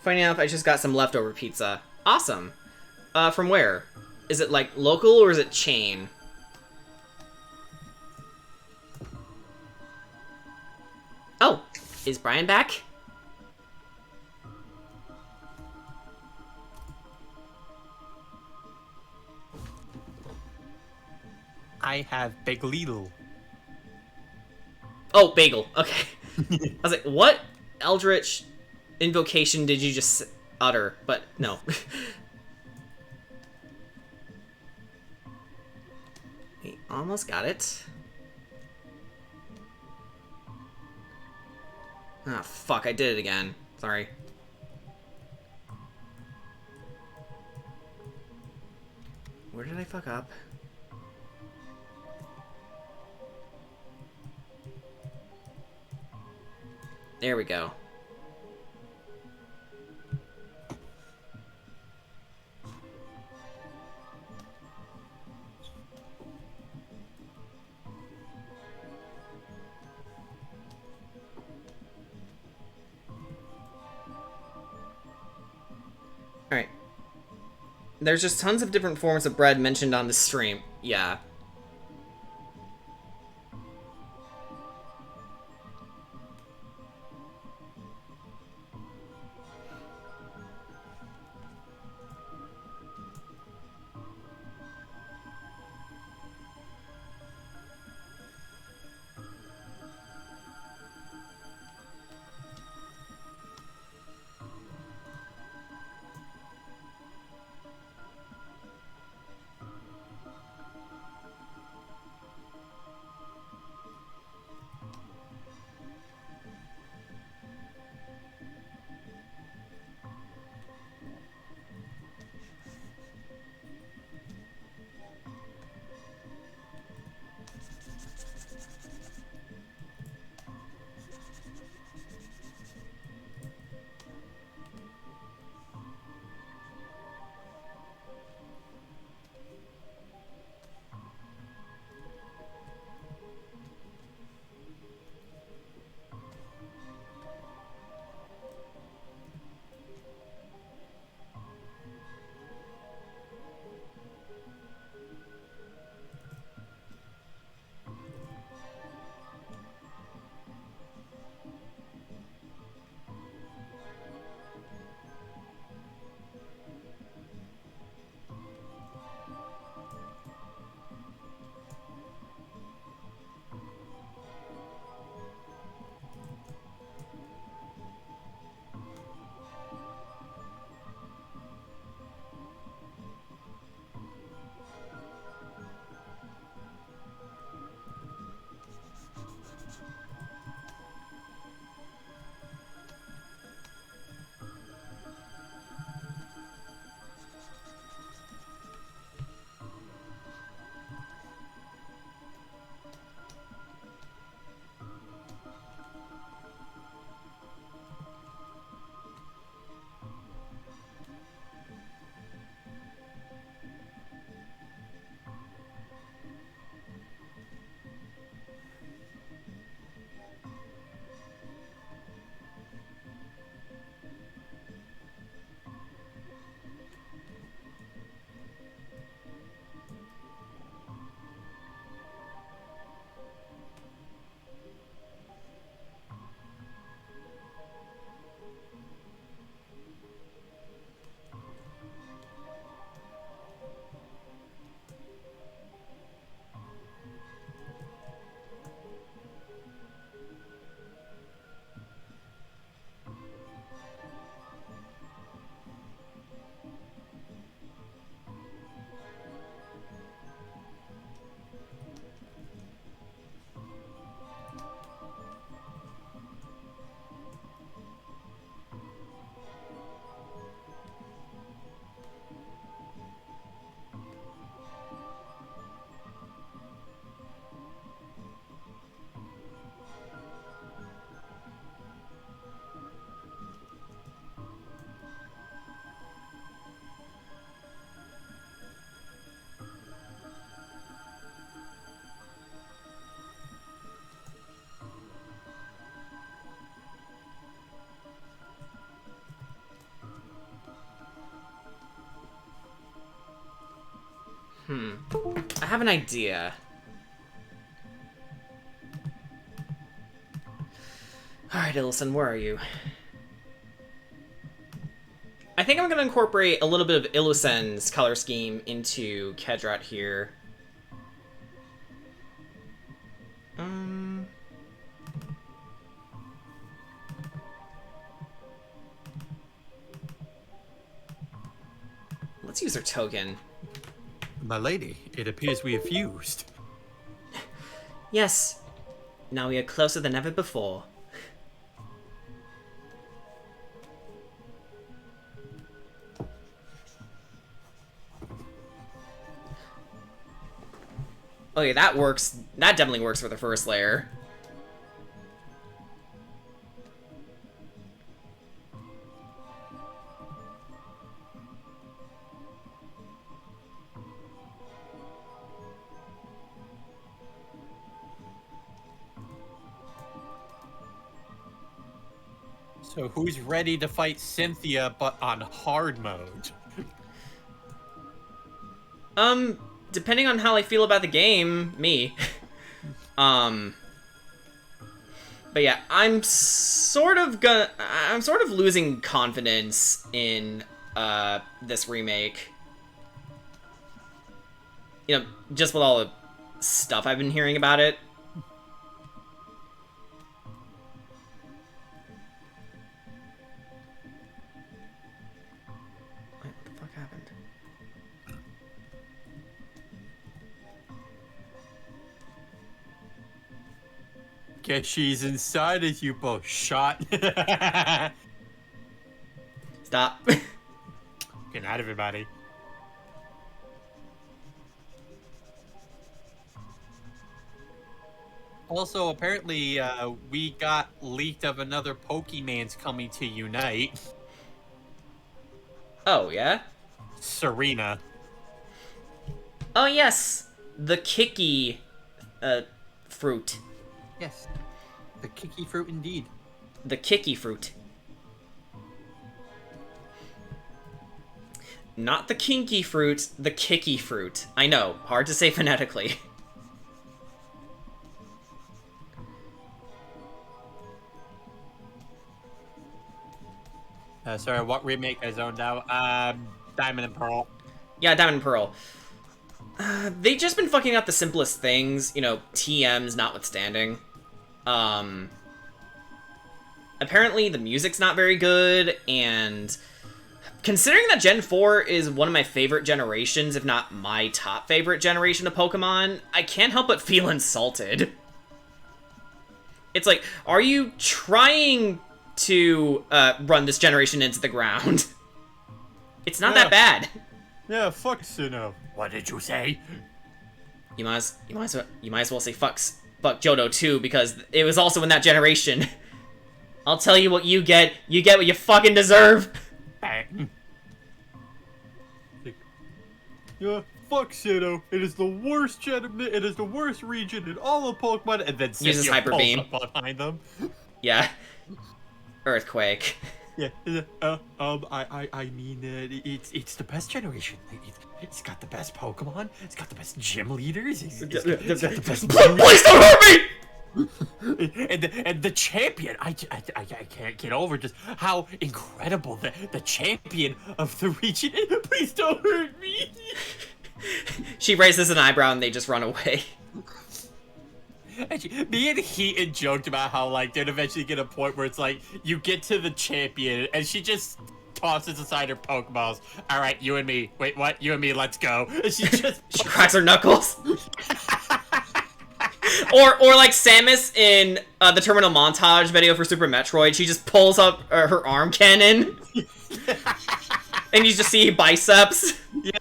Funny enough, I just got some leftover pizza. Awesome. From where? Is it, like, local or is it chain? Oh, is Brian back? I have Big Lidl. Oh, bagel. Okay. I was like, what eldritch invocation did you just utter? But no. We almost got it. Ah, fuck, I did it again. Sorry. Where did I fuck up? There we go. Alright. There's just tons of different forms of bread mentioned on the stream. Yeah. have an idea. Alright, Illusen, where are you? I think I'm going to incorporate a little bit of Illusen's color scheme into Cedrot here. Let's use her token. My lady, it appears we have fused. Yes. Now we are closer than ever before. Okay, that works. That definitely works for the first layer. So who's ready to fight Cynthia but on hard mode? Depending on how I feel about the game, me. But yeah, I'm sort of losing confidence in this remake. You know, just with all the stuff I've been hearing about it. What the fuck happened? Guess she's inside as you both shot. Stop. Good night, everybody. Also, apparently, we got leaked of another Pokemon's coming to Unite. Oh, yeah? Serena. Oh, yes! The Kooky, fruit. Yes. The Kooky fruit indeed. The Kooky fruit. Not the kinky fruit, the Kooky fruit. I know, hard to say phonetically. Sorry, what remake I zoned out? Diamond and Pearl. Yeah, Diamond and Pearl. They've just been fucking up the simplest things, you know, TMs notwithstanding. Apparently the music's not very good, and considering that Gen 4 is one of my favorite generations, if not my top favorite generation of Pokemon, I can't help but feel insulted. It's like, are you trying to run this generation into the ground? It's not that bad. Yeah, fuck Sinnoh. What did you say? You might as well say fuck Johto too, because it was also in that generation. I'll tell you what you get. You get what you fucking deserve. Yeah, fuck Sinnoh. It is the worst it is the worst region in all of Pokemon, and then Uses Cynthia Hyper pulls Beam. up behind them. Yeah. Earthquake. Yeah. I mean, it's the best generation. It's got the best Pokemon. It's got the best gym leaders. It's got the best. Please don't hurt me! and the champion, I can't get over just how incredible the champion of the region is. Please don't hurt me. She raises an eyebrow and they just run away. Actually, me and Heaton joked about how, like, they'd eventually get a point where it's like, you get to the champion, and she just tosses aside her Pokeballs. All right, you and me. Wait, what? You and me, let's go. And she just... She cracks her knuckles. or like Samus in the Terminal Montage video for Super Metroid, she just pulls up her arm cannon. And you just see biceps. Yeah.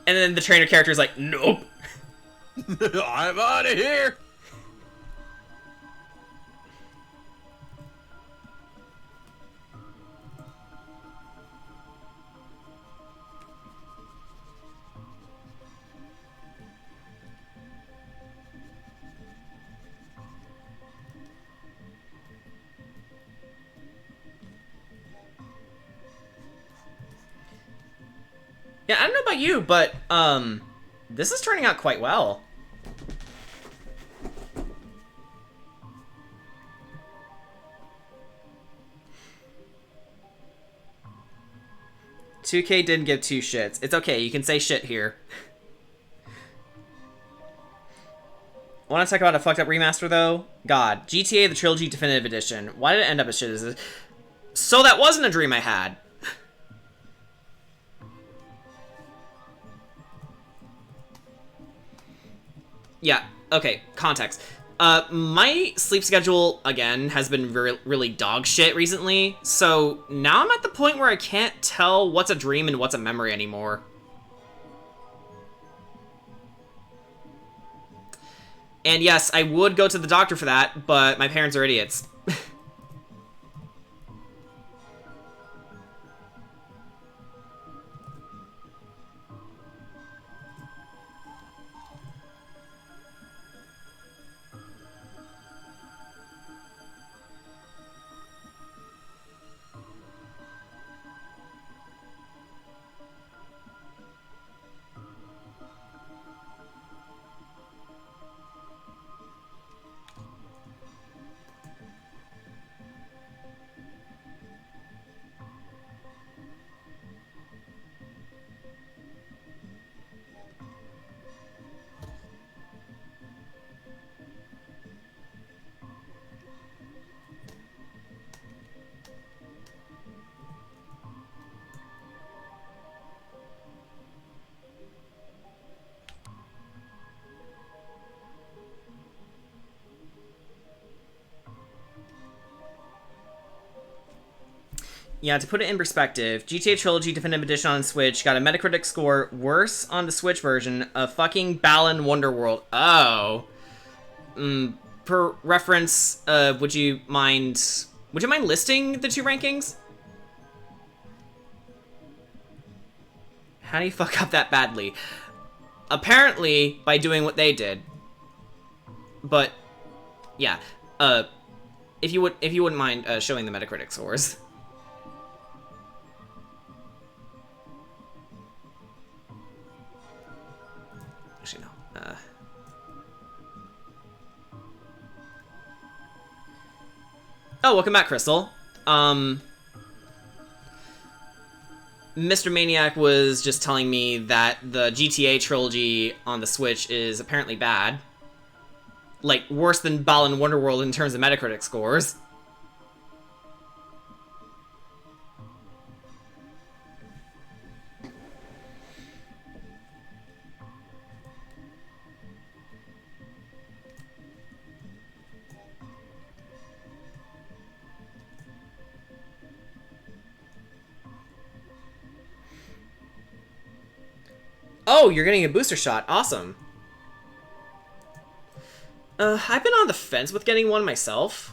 And then the trainer character is like, nope. I'm out of here. Yeah, I don't know about you, but, this is turning out quite well. $2K didn't give two shits. It's okay, you can say shit here. Want to talk about a fucked up remaster, though? God. GTA The Trilogy Definitive Edition. Why did it end up as shit as this? So that wasn't a dream I had. Yeah, okay, context. My sleep schedule, again, has been really dog shit recently, so now I'm at the point where I can't tell what's a dream and what's a memory anymore. And yes, I would go to the doctor for that, but my parents are idiots. Yeah, to put it in perspective, GTA Trilogy Definitive Edition on Switch got a Metacritic score worse on the Switch version of fucking Balan Wonderworld. Oh. Per reference, would you mind listing the two rankings? How do you fuck up that badly? Apparently, by doing what they did. But, yeah. If you wouldn't mind showing the Metacritic scores. Actually, no. Oh, welcome back, Crystal. Mr. Maniac was just telling me that the GTA trilogy on the Switch is apparently bad. Like, worse than Balan Wonderworld in terms of Metacritic scores. Oh, you're getting a booster shot. Awesome. I've been on the fence with getting one myself.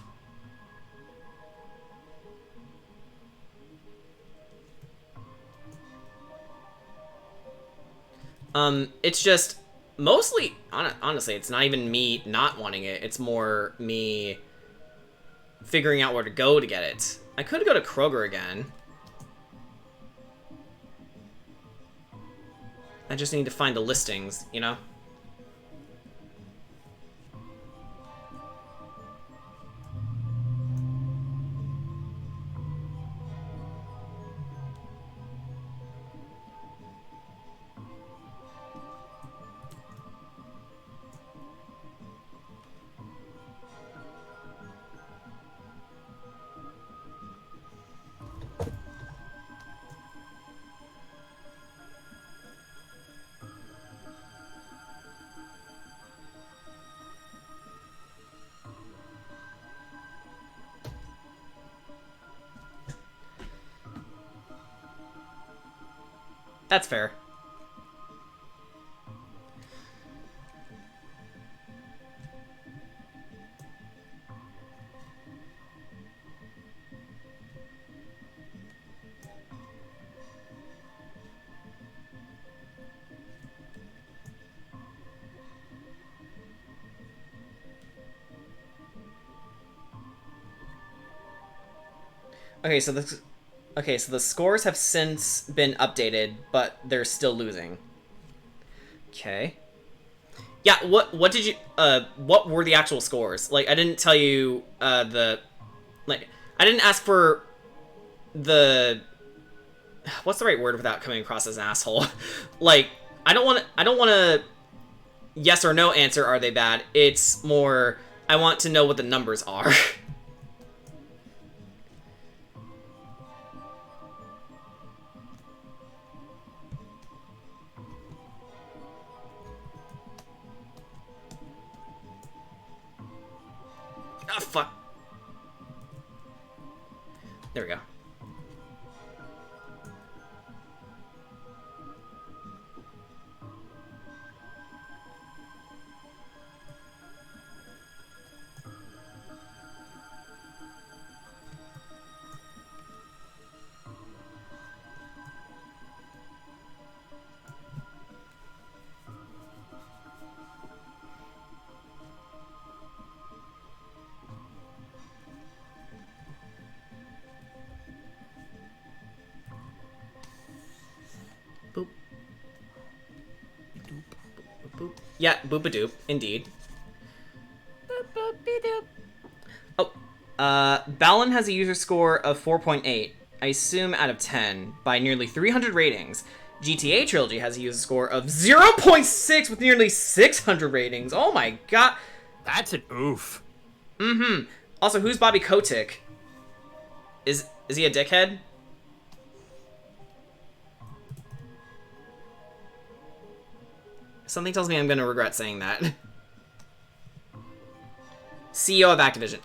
It's just mostly, honestly, it's not even me not wanting it. It's more me figuring out where to go to get it. I could go to Kroger again. I just need to find the listings, you know? That's fair. Okay, so Okay, so the scores have since been updated, but they're still losing. Okay. Yeah, what did you what were the actual scores? Like, I didn't tell you I didn't ask for the what's the right word without coming across as an asshole? Like, I don't want to yes or no answer are they bad. It's more I want to know what the numbers are. Ah, fuck. There we go. Boop. Boop, boop, boop. Yeah, boop-a-doop, indeed. Oh, Balin has a user score of 4.8, I assume out of 10, by nearly 300 ratings. GTA Trilogy has a user score of 0.6 with nearly 600 ratings. Oh my god. That's an oof. Mm-hmm. Also, who's Bobby Kotick? Is he a dickhead? Something tells me I'm gonna regret saying that. CEO of Activision.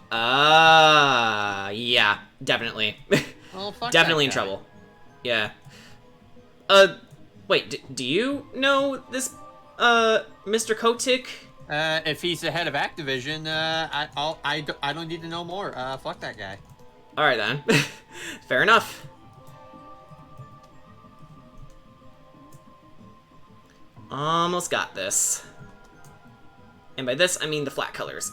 Yeah, definitely. Oh, fuck Definitely in that guy. trouble. Yeah. Wait, do you know this, Mr. Kotick? If he's the head of Activision, I don't need to know more. Fuck that guy. Alright then. Fair enough. Almost got this. And by this, I mean the flat colors.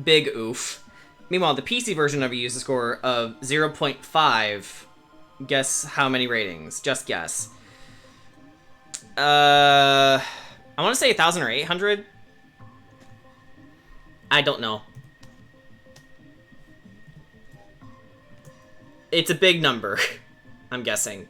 Big oof. Meanwhile, the PC version of a user score of 0.5. Guess how many ratings? Just guess. I want to say 1,000 or 800. I don't know. It's a big number, I'm guessing.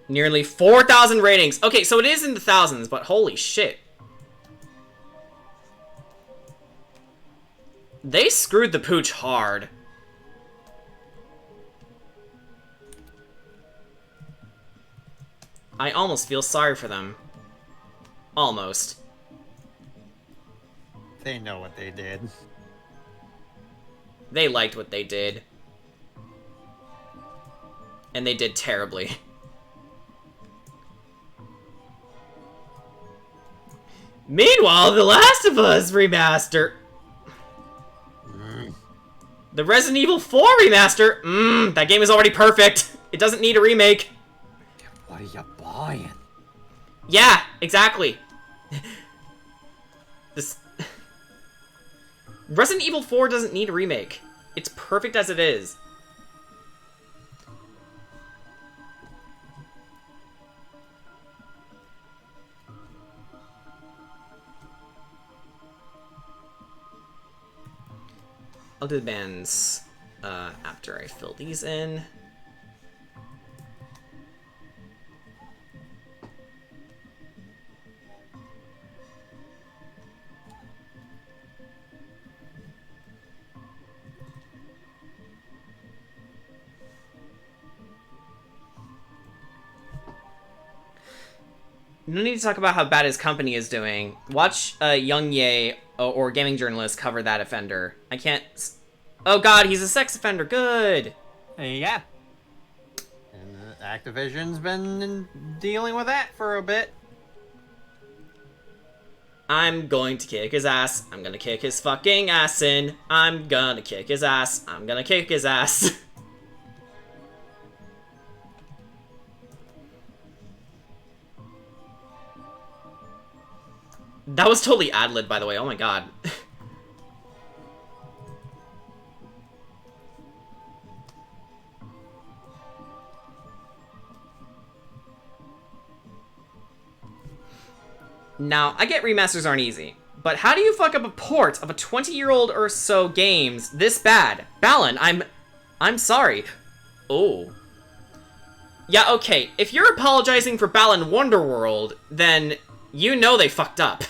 Nearly 4,000 ratings. Okay, so it is in the thousands, but holy shit. They screwed the pooch hard. I almost feel sorry for them. Almost. They know what they did. They liked what they did. And they did terribly. Meanwhile, The Last of Us remaster. The Resident Evil 4 remaster. That game is already perfect. It doesn't need a remake. What are you buying? Yeah, exactly. This Resident Evil 4 doesn't need a remake. It's perfect as it is. I'll do the bands after I fill these in. No need to talk about how bad his company is doing. Watch Young Ye or gaming journalist cover that offender. I can't. Oh god, he's a sex offender. Good. Yeah. Activision's been dealing with that for a bit. I'm going to kick his ass. I'm gonna kick his fucking ass in. I'm gonna kick his ass. I'm gonna kick his ass. That was totally ad-lib, by the way. Oh my god. Now, I get remasters aren't easy, but how do you fuck up a port of a 20-year-old or so games this bad? Balan, I'm sorry. Oh. Yeah, okay, if you're apologizing for Balan Wonderworld, then you know they fucked up.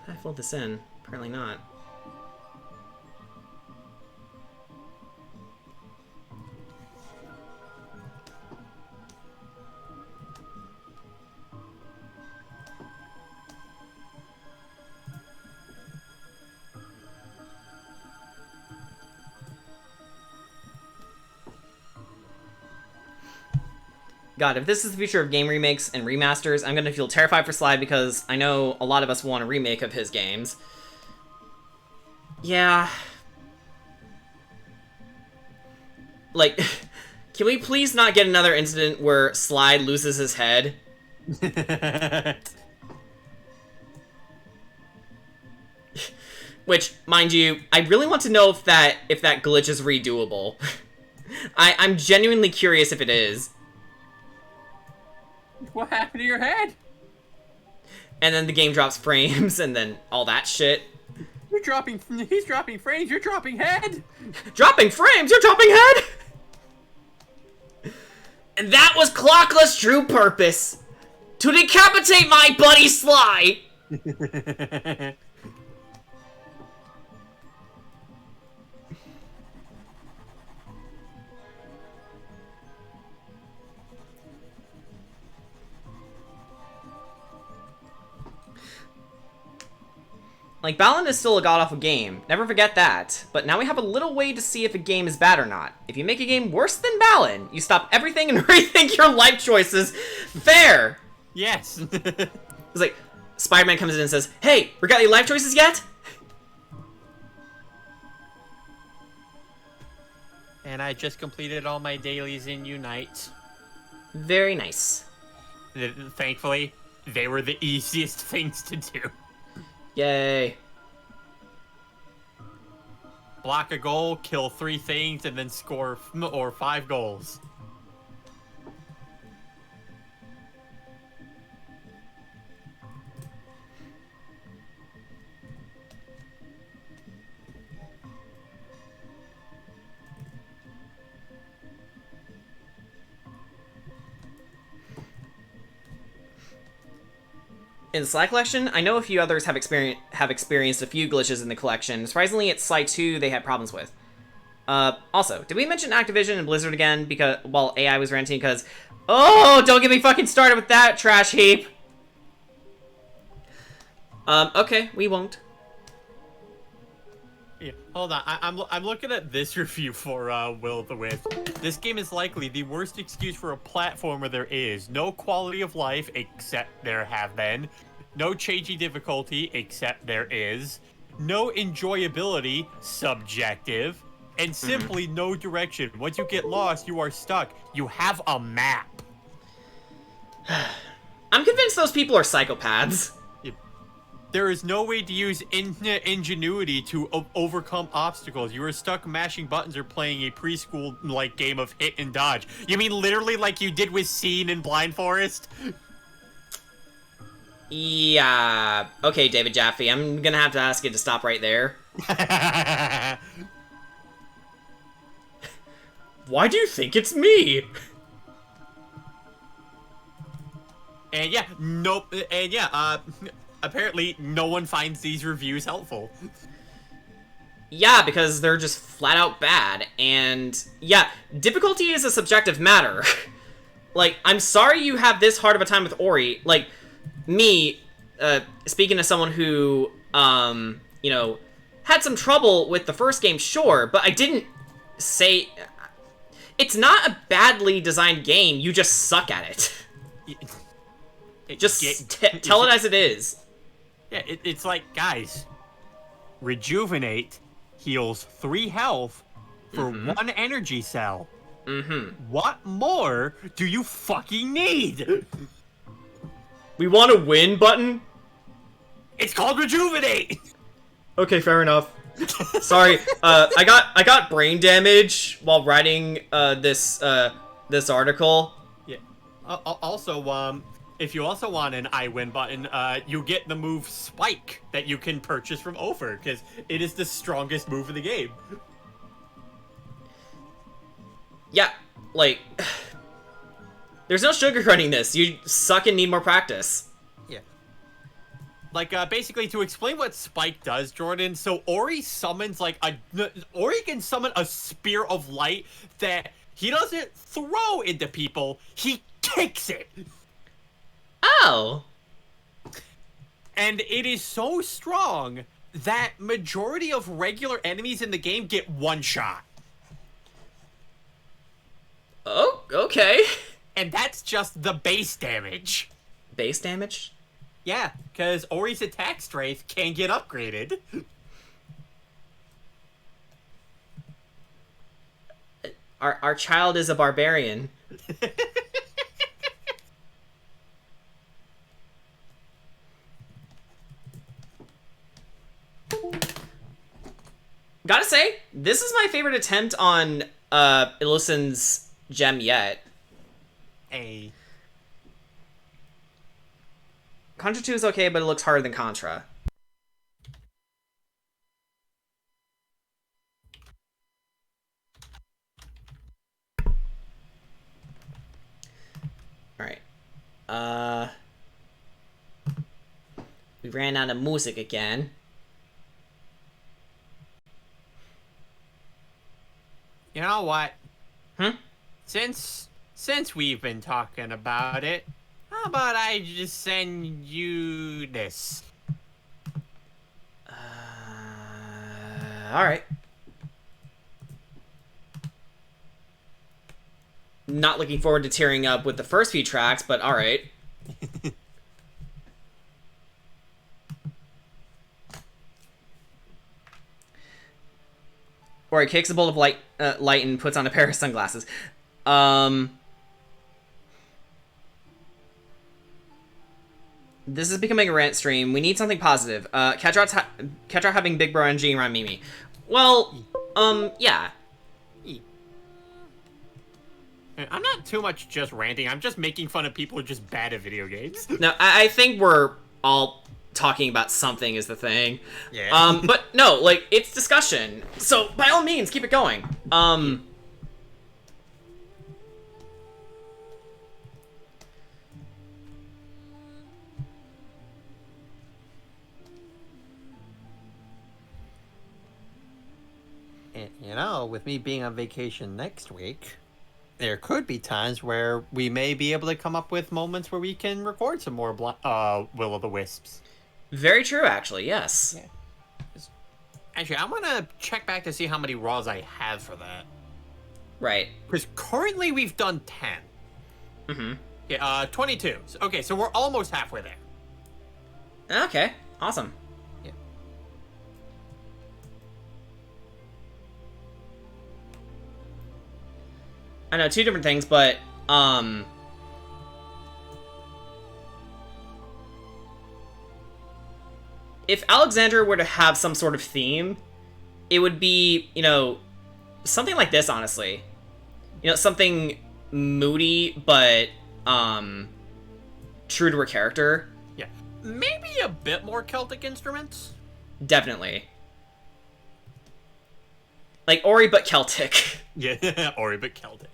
I filled this in. Apparently not. God, if this is the future of game remakes and remasters, I'm gonna feel terrified for Sly because I know a lot of us want a remake of his games. Yeah. Like, can we please not get another incident where Sly loses his head? Which, mind you, I really want to know if that glitch is redoable. I'm genuinely curious if it is. What happened to your head? And then the game drops frames, and then all that shit. He's dropping frames, you're dropping head! Dropping frames, you're dropping head! And that was Clockless' true purpose. To decapitate my buddy Sly! Like, Balan is still a god-awful game, never forget that, but now we have a little way to see if a game is bad or not. If you make a game worse than Balan, you stop everything and rethink your life choices. Fair! Yes. It's like, Spider-Man comes in and says, "Hey, forgot your life choices yet?" And I just completed all my dailies in Unite. Very nice. Thankfully, they were the easiest things to do. Yay. Block a goal, kill 3 things, and then score 5 goals. In the Sly collection, I know a few others have experienced a few glitches in the collection. Surprisingly, it's Sly 2 they had problems with. Also, did we mention Activision and Blizzard again because while AI was ranting? Because, oh, don't get me fucking started with that trash heap. Okay, we won't. Yeah, hold on. I'm looking at this review for Will of the Wisp. This game is likely the worst excuse for a platformer there is. No quality of life, except there have been. No changing difficulty, except there is. No enjoyability, subjective. And simply no direction. Once you get lost, you are stuck. You have a map. I'm convinced those people are psychopaths. There is no way to use ingenuity to overcome obstacles. You are stuck mashing buttons or playing a preschool-like game of hit and dodge. You mean literally like you did with Scene in Blind Forest? Yeah. Okay, David Jaffe, I'm gonna have to ask you to stop right there. Why do you think it's me? And yeah, nope. And yeah, apparently no one finds these reviews helpful. Yeah, because they're just flat out bad. And yeah, difficulty is a subjective matter. Like, I'm sorry you have this hard of a time with Ori. Like, me, speaking to someone who, you know, had some trouble with the first game, sure, but I didn't say... It's not a badly designed game, you just suck at it. Just tell it as it is. Yeah, it's like, guys, Rejuvenate heals 3 health for 1 energy cell. What more do you fucking need? We want to win button? It's called Rejuvenate! Okay, fair enough. Sorry, I got brain damage while writing this article. Yeah. Also, if you also want an I win button, you get the move Spike that you can purchase from Over, because it is the strongest move in the game. Yeah, like, there's no sugarcoating this. You suck and need more practice. Yeah. Like, basically, to explain what Spike does, Jordan, so Ori summons, like, Ori can summon a spear of light that he doesn't throw into people, he kicks it! Oh! And it is so strong that majority of regular enemies in the game get 1 shot. Oh, okay. And that's just the base damage. Base damage? Yeah, because Ori's attack strength can get upgraded. Our child is a barbarian. Gotta say, this is my favorite attempt on Illusen's gem yet. A. Contra 2 is okay, but it looks harder than Contra. Alright. We ran out of music again. You know what? Hmm? Since we've been talking about it, how about I just send you this? Alright. Not looking forward to tearing up with the first few tracks, but alright. Or he kicks a bolt of light and puts on a pair of sunglasses. This is becoming a rant stream. We need something positive. Cedrot having big bro energy around Mimi. Well, yeah. I'm not too much just ranting. I'm just making fun of people who are just bad at video games. No, I think we're all talking about something is the thing. Yeah. But no, like, it's discussion. So, by all means, keep it going. You know, with me being on vacation next week, there could be times where we may be able to come up with moments where we can record some more Will o' the Wisps. Very true, actually, yes. Yeah. Actually, I'm gonna check back to see how many rolls I have for that. Right. Because currently we've done 10. Mm-hmm. Yeah, 22. Okay, so we're almost halfway there. Okay. Awesome. Yeah. I know, two different things, but, if Alexandra were to have some sort of theme, it would be, you know, something like this, honestly. You know, something moody, but, true to her character. Yeah. Maybe a bit more Celtic instruments? Definitely. Like Ori, but Celtic. Yeah, Ori, but Celtic.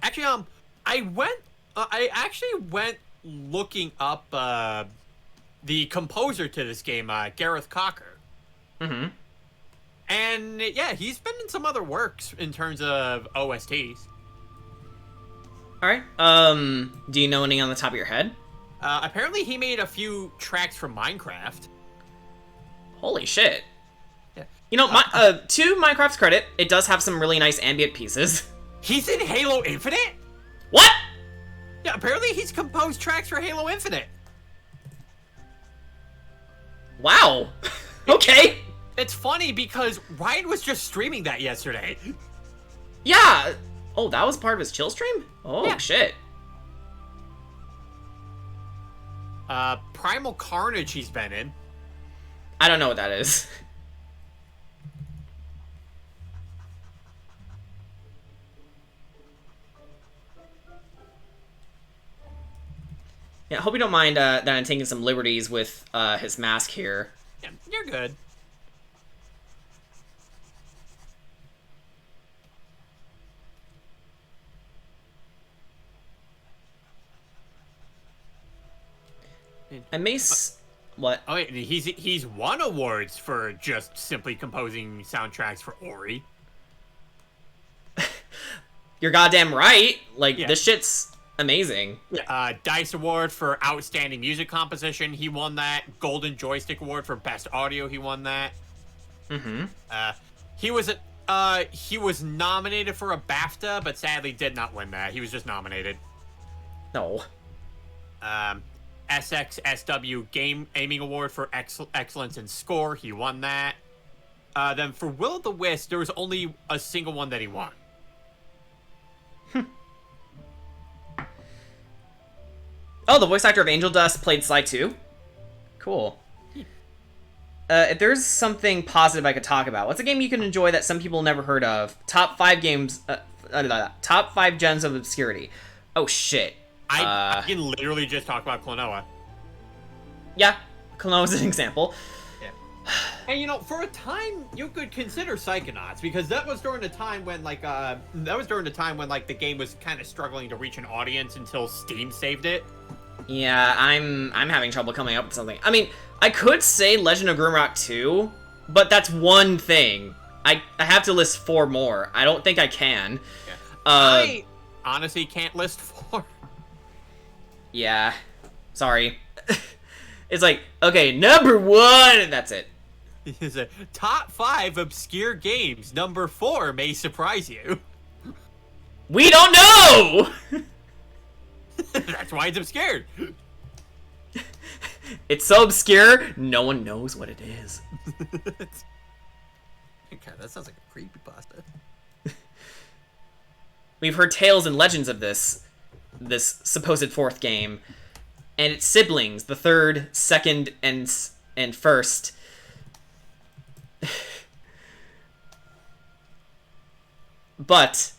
Actually, I actually went looking up, the composer to this game, Gareth Cocker. Mm-hmm. And, yeah, he's been in some other works in terms of OSTs. Alright, do you know any on the top of your head? Apparently he made a few tracks for Minecraft. Holy shit. Yeah. You know, to Minecraft's credit, it does have some really nice ambient pieces. He's in Halo Infinite? What? Yeah, apparently he's composed tracks for Halo Infinite. Wow. Okay. It's funny because Ryan was just streaming that yesterday. Yeah. Oh, that was part of his chill stream? Oh, Yeah. shit. Primal Carnage he's been in. I don't know what that is. Yeah, I hope you don't mind that I'm taking some liberties with his mask here. Yeah, you're good. I may what? Oh, wait, he's won awards for just simply composing soundtracks for Ori. You're goddamn right. Like, Yeah. this shit's amazing. DICE Award for Outstanding Music Composition, he won that. Golden Joystick Award for Best Audio, he won that. Mm-hmm. He was nominated for a BAFTA, but sadly did not win that. He was just nominated. No. SXSW Game Aiming Award for Excellence in Score, he won that. Then for Will of the Wisp, there was only a single one that he won. Oh, the voice actor of Angel Dust played Sly 2? Cool. If there's something positive I could talk about, what's a game you can enjoy that some people never heard of? Top 5 games, top 5 gems of obscurity. Oh, shit. I can literally just talk about Klonoa. Yeah, Klonoa's an example. Yeah. And you know, for a time, you could consider Psychonauts because that was during the time when the game was kind of struggling to reach an audience until Steam saved it. Yeah, I'm having trouble coming up with something. I mean, I could say Legend of Grimrock 2, but that's one thing. I have to list 4 more. I don't think I can. Yeah. I honestly can't list 4. Yeah. Sorry. It's like, okay, number 1, and that's it. It's a top 5 obscure games. Number 4 may surprise you. We don't know! That's why it's obscure. It's so obscure, no one knows what it is. God, that sounds like a creepypasta. We've heard tales and legends of this supposed 4th game, and its siblings, the 3rd, 2nd, and 1st. But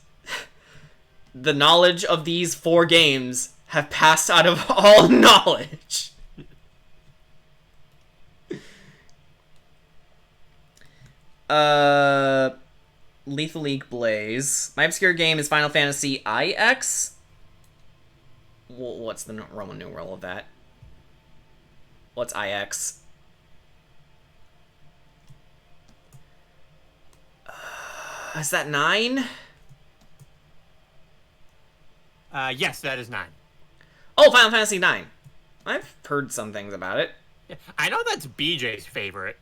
the knowledge of these 4 games have passed out of all knowledge. Lethal League Blaze. My obscure game is Final Fantasy IX. What's the Roman numeral of that? What's IX? Is that 9? Yes, that is 9. Oh, Final Fantasy 9. I've heard some things about it. Yeah, I know that's BJ's favorite.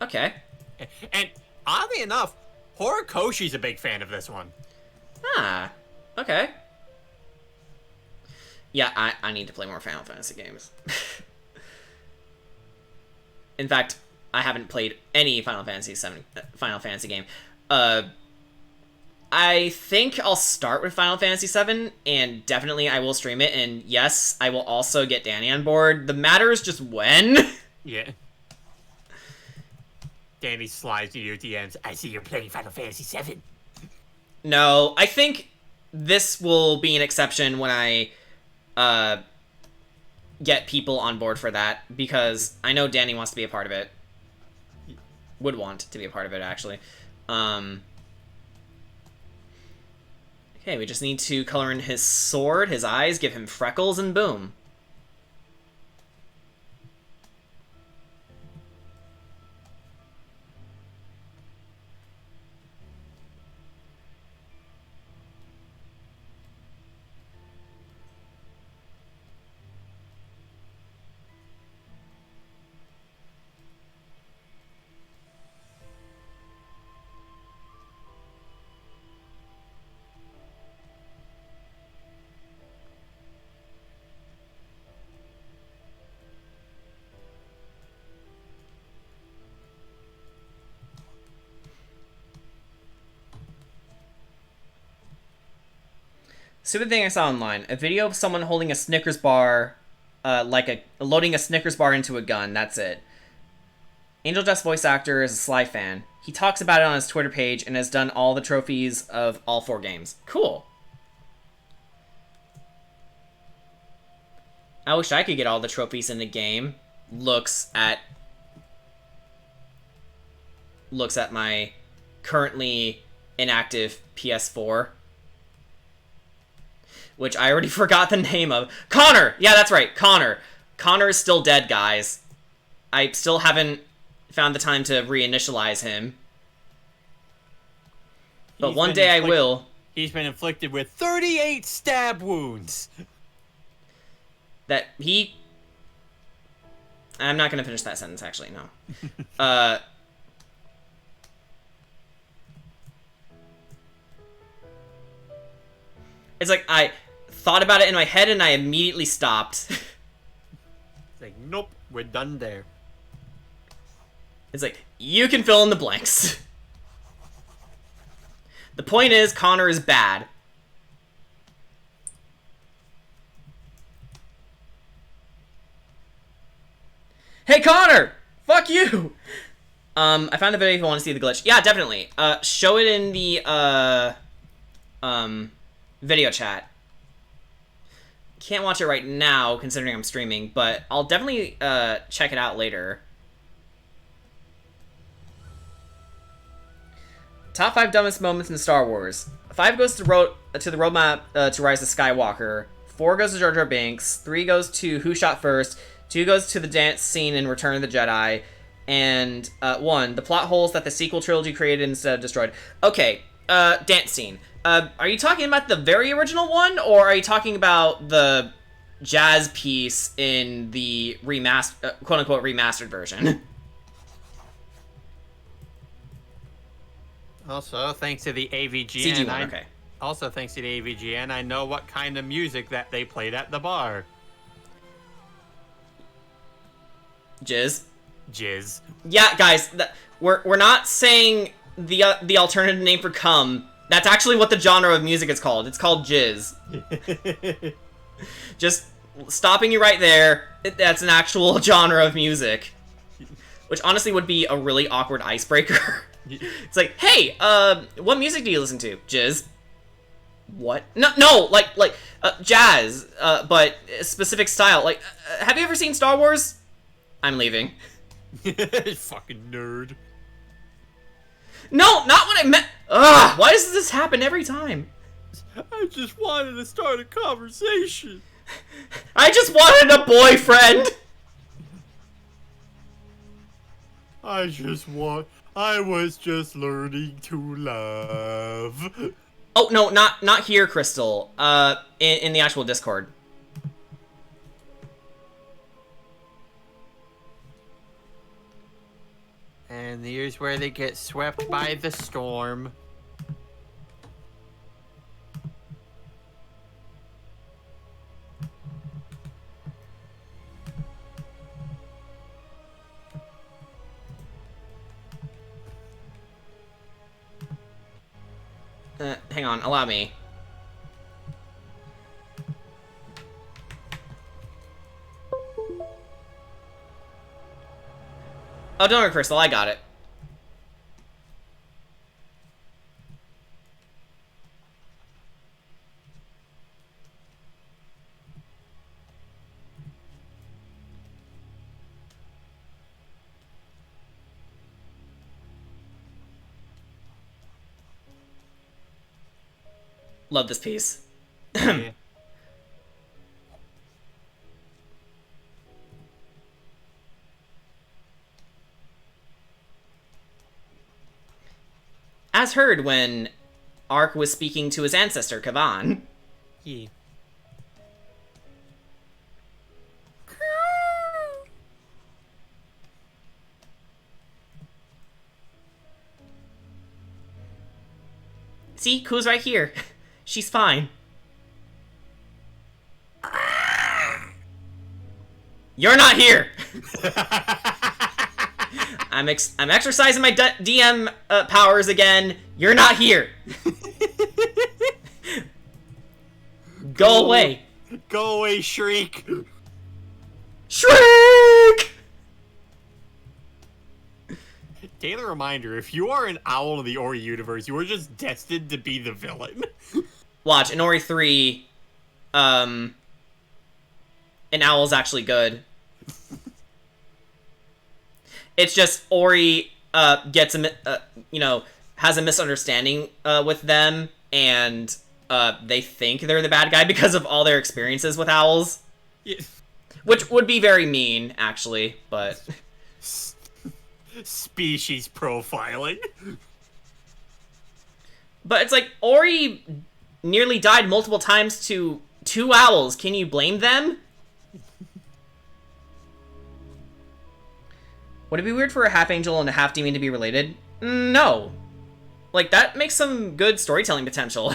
Okay. And oddly enough, Horikoshi's a big fan of this one. Ah. Okay. Yeah, I need to play more Final Fantasy games. In fact, I haven't played any Final Fantasy game. I think I'll start with Final Fantasy VII, and definitely I will stream it, and yes, I will also get Danny on board. The matter is just when. Yeah. Danny slides to your DMs. I see you're playing Final Fantasy VII. No, I think this will be an exception when I get people on board for that, because I know Danny wants to be a part of it. Would want to be a part of it, actually. Okay, we just need to color in his sword, his eyes, give him freckles, and boom. Stupid thing I saw online. A video of someone holding a Snickers bar, loading a Snickers bar into a gun. That's it. Angel Dust's voice actor is a Sly fan. He talks about it on his Twitter page and has done all the trophies of all 4 games. Cool. I wish I could get all the trophies in the game. Looks at my currently inactive PS4. Which I already forgot the name of. Connor! Yeah, that's right, Connor. Connor is still dead, guys. I still haven't found the time to reinitialize him. But one day I will. He's been inflicted with 38 stab wounds. I'm not going to finish that sentence, actually, no. It's like, I thought about it in my head and I immediately stopped. It's like, nope, we're done there. It's like, you can fill in the blanks. The point is, Connor is bad. Hey, Connor! Fuck you! I found the video if you want to see the glitch. Yeah, definitely. Show it in the, video chat. Can't watch it right now, considering I'm streaming, but I'll definitely, check it out later. Top 5 dumbest moments in Star Wars. 5 goes to the roadmap to Rise of Skywalker. 4 goes to Jar Jar Binks. 3 goes to Who Shot First. 2 goes to the dance scene in Return of the Jedi. And 1, the plot holes that the sequel trilogy created instead of destroyed. Okay, dance scene. Are you talking about the very original one, or are you talking about the jazz piece in the quote-unquote remastered version? Also, thanks to the AVGN. CG1, okay. Also, thanks to the AVGN, I know what kind of music that they played at the bar. Jizz. Jizz. Yeah, guys, we're not saying the alternative name for cum. That's actually what the genre of music is called. It's called jizz. Just stopping you right there. That's an actual genre of music. Which honestly would be a really awkward icebreaker. It's like, hey, what music do you listen to? Jizz. What? No, like jazz, but a specific style. Like, have you ever seen Star Wars? I'm leaving. Fucking nerd. No, not what I meant. Ugh, why does this happen every time? I just wanted to start a conversation. I just wanted a boyfriend. I was just learning to love. Oh, no, not here, Crystal. In the actual Discord. And And here's where they get swept by the storm. Hang on, allow me. Oh, don't worry, Crystal, I got it. Love this piece. Yeah. As heard when Ark was speaking to his ancestor, Kavan. Yeah. See, Koo's right here. She's fine. You're not here! I'm exercising my DM powers again. You're not here! Go away! Go away, Shriek! Shriek! Daily reminder, if you are an owl in the Ori universe, you are just destined to be the villain. Watch, in Ori 3, an owl's actually good. It's just Ori gets has a misunderstanding with them, and they think they're the bad guy because of all their experiences with owls. Yeah. Which would be very mean, actually, but... Species profiling. But it's like, Ori nearly died multiple times to 2 owls. Can you blame them? Would it be weird for a half angel and a half demon to be related? No. Like, that makes some good storytelling potential.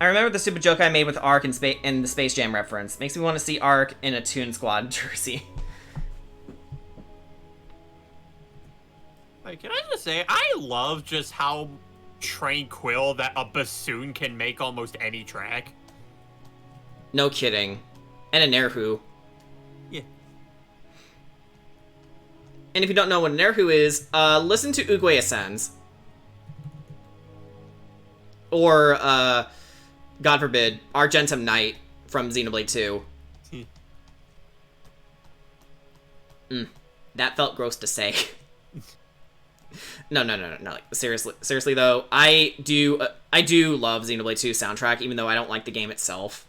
I remember the stupid joke I made with Ark in the Space Jam reference. Makes me want to see Ark in a Toon Squad jersey. Like, can I just say, I love just how tranquil that a bassoon can make almost any track. No kidding. And an Erhu. Yeah. And if you don't know what an Erhu is, listen to Oogway Ascends. Or, God forbid, Argentum Knight from Xenoblade 2. That felt gross to say. No. Like, seriously though, I do love Xenoblade 2 soundtrack, even though I don't like the game itself.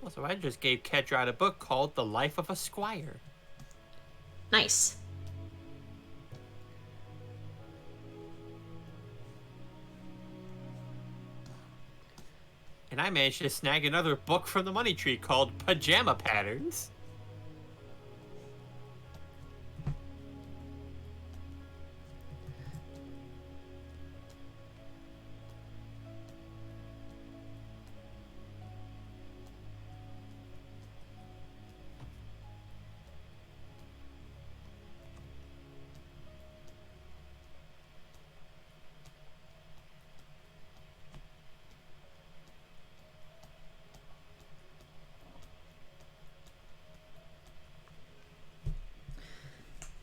Also, I just gave Cedrot a book called The Life of a Squire. Nice. And I managed to snag another book from the Money Tree called Pajama Patterns.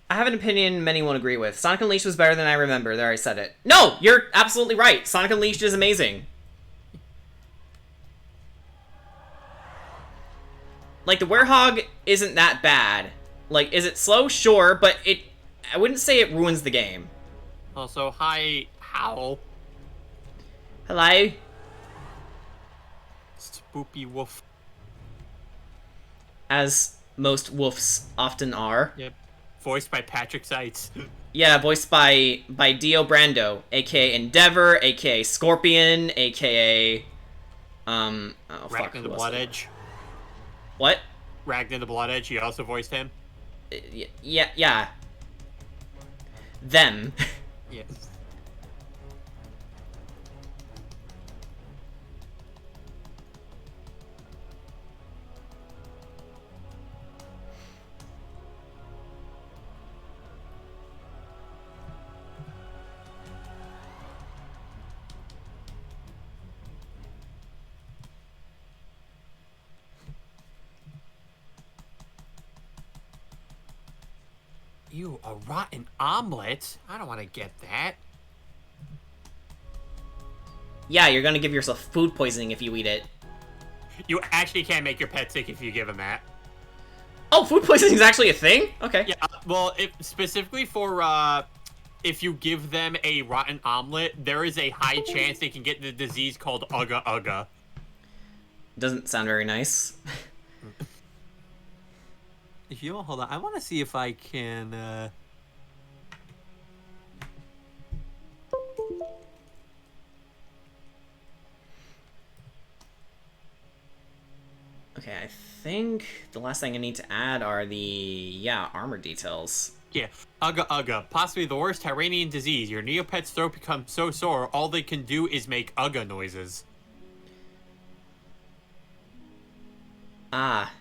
I have an opinion many won't agree with. Sonic Unleashed was better than I remember. There, I said it. No! You're absolutely right. Sonic Unleashed is amazing. Like, the Werehog isn't that bad. Like, is it slow? Sure, but I wouldn't say it ruins the game. Also, hi, Howl. Hello? Spoopy Wolf. As most wolves often are. Yep. Voiced by Patrick Seitz. Yeah, voiced by Dio Brando, aka Endeavor, aka Scorpion, aka Oh, fuck. Ragnar the who else Blood did I- Edge. What? Ragnar the Blood Edge. He also voiced him. Yeah. Them. Yes. Ew, a rotten omelet? I don't want to get that. Yeah, you're gonna give yourself food poisoning if you eat it. You actually can't make your pet sick if you give him that. Oh, food poisoning is actually a thing? Okay. Yeah, well, specifically for, if you give them a rotten omelet, there is a high chance they can get the disease called Ugga Ugga. Doesn't sound very nice. If you hold on, I want to see if I can. Okay, I think the last thing I need to add are the, armor details. Yeah, Ugga Ugga, possibly the worst Tyranian disease. Your Neopet's throat becomes so sore, all they can do is make Ugga noises. Ah.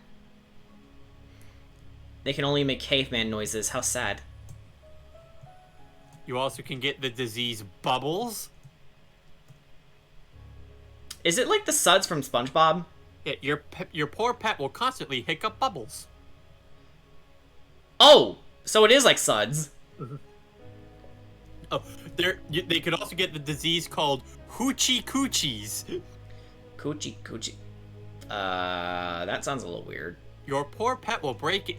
They can only make caveman noises. How sad. You also can get the disease Bubbles. Is it like the suds from SpongeBob? Yeah, your poor pet will constantly hiccup bubbles. Oh! So it is like suds. Oh, they could also get the disease called Hoochie Coochies. Coochie. That sounds a little weird. Your poor pet will break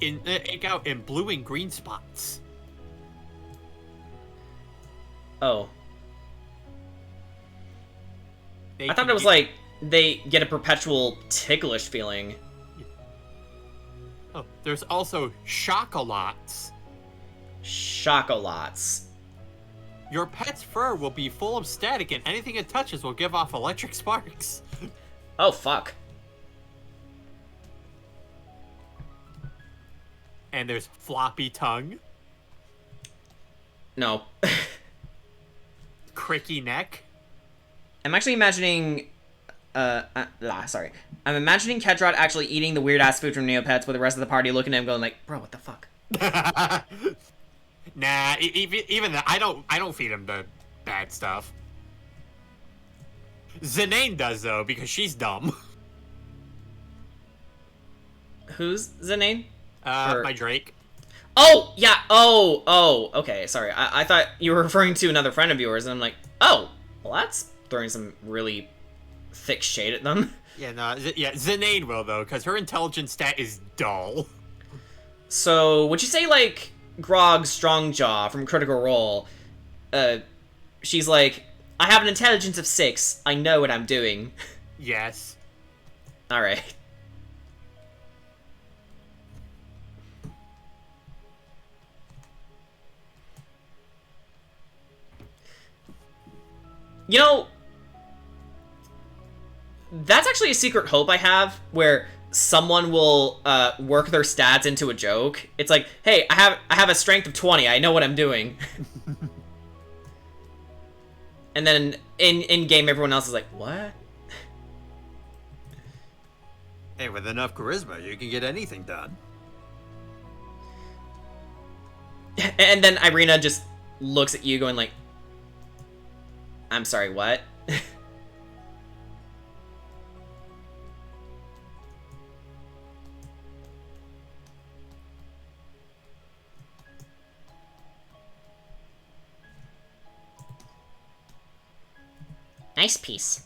out in blue and green spots. Oh. They I thought can it was get- like they get a perpetual ticklish feeling. Oh, there's also Shockalots. Shocolots. Your pet's fur will be full of static, and anything it touches will give off electric sparks. Oh, fuck. And there's Floppy Tongue, No. Cricky Neck. I'm actually imagining... sorry. I'm imagining Cedrot actually eating the weird-ass food from Neopets with the rest of the party looking at him going like, bro, what the fuck? Nah, even that, I don't feed him the bad stuff. Zanane does though, because she's dumb. Who's the name? Or- My Drake. Oh, yeah. Oh, okay. Sorry. I thought you were referring to another friend of yours, and I'm like, oh, well, that's throwing some really thick shade at them. Yeah, no, Zanane will though, because her intelligence stat is dull. So, would you say, like, Grog Strongjaw from Critical Role, she's like, I have an intelligence of 6. I know what I'm doing. Yes. Alright. You know, that's actually a secret hope I have, where someone will work their stats into a joke. It's like, hey, I have a strength of 20. I know what I'm doing. And then in game, everyone else is like, what? Hey, with enough charisma, you can get anything done. And then Irina just looks at you going like, I'm sorry, what? Nice piece.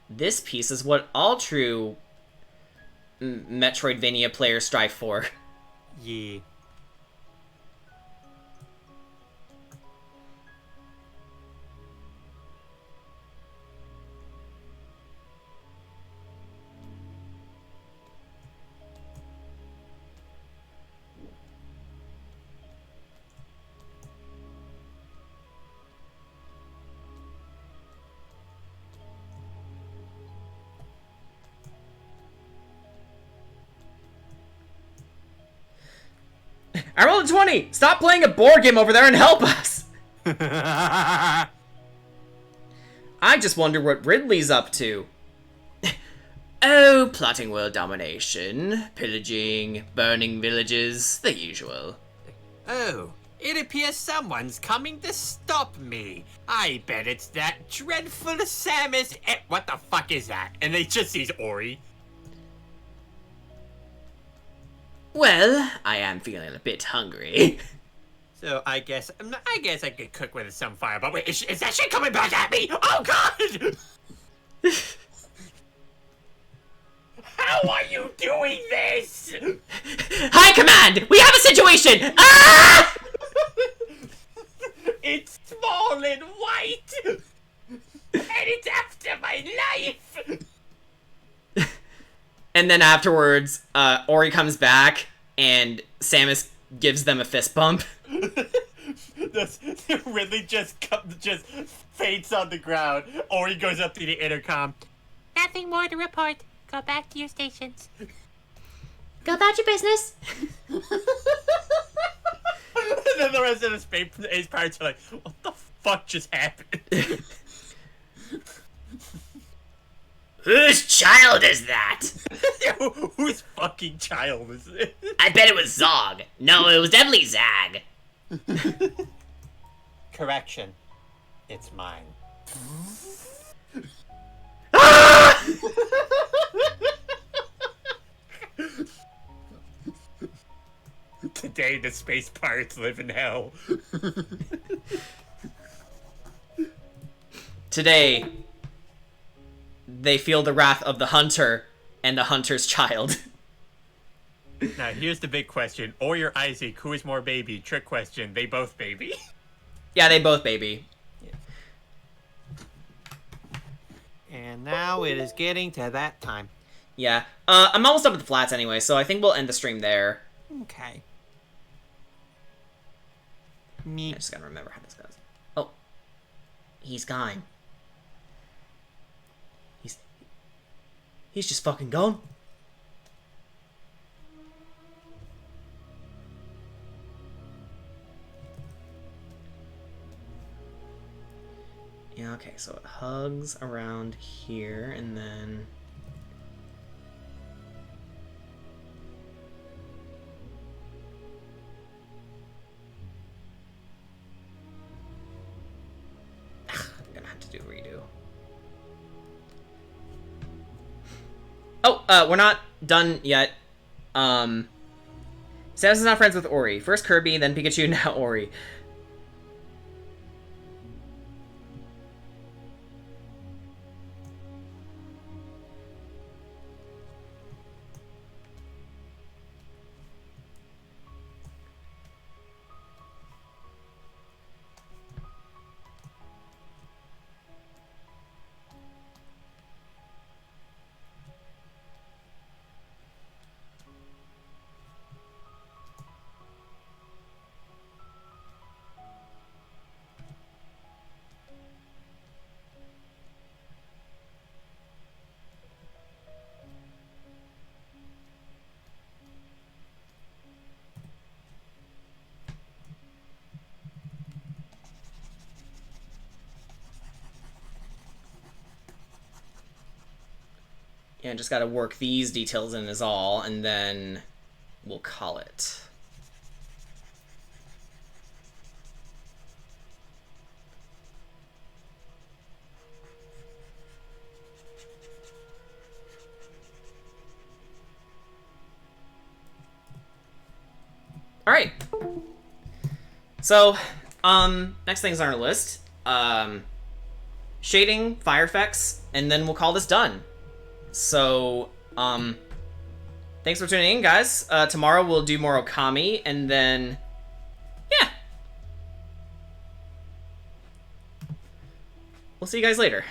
This piece is what all true Metroidvania players strive for. Yeah. I rolled a 20! Stop playing a board game over there and help us! I just wonder what Ridley's up to. Oh, plotting world domination, pillaging, burning villages, the usual. Oh, it appears someone's coming to stop me. I bet it's that dreadful Samus. What the fuck is that? And they just sees Ori. Well, I am feeling a bit hungry. So I guess I could cook with some fire. But wait, is that shit coming back at me? Oh god! How are you doing this? High command! We have a situation! Ah! It's small and white, and it's after my life. And then afterwards, Ori comes back, and Samus gives them a fist bump. Ridley just faints on the ground. Ori goes up to the intercom. Nothing more to report. Go back to your stations. Go about your business. And then the rest of the space pirates are like, what the fuck just happened? Whose child is that? Whose fucking child is it? I bet it was Zog. No, it was definitely Zag. Correction. It's mine. Ah! Today, the space pirates live in hell. Today, they feel the wrath of the hunter and the hunter's child. Now, here's the big question. Ori or Isaac, who is more baby? Trick question. They both baby. Yeah, they both baby. And now it is getting to that time. Yeah. I'm almost up with the flats anyway, so I think we'll end the stream there. Okay. I just gotta remember how this goes. Oh. He's gone. He's just fucking gone. Yeah, okay, so it hugs around here, and then... I'm gonna have to do a redo. Oh, we're not done yet. Samus is not friends with Ori. First Kirby, then Pikachu, now Ori. Yeah, just gotta work these details in is all, and then we'll call it. Alright. So, next things on our list. Shading, fire effects, and then we'll call this done. So, thanks for tuning in, guys. Tomorrow we'll do more Okami, and then, yeah. We'll see you guys later.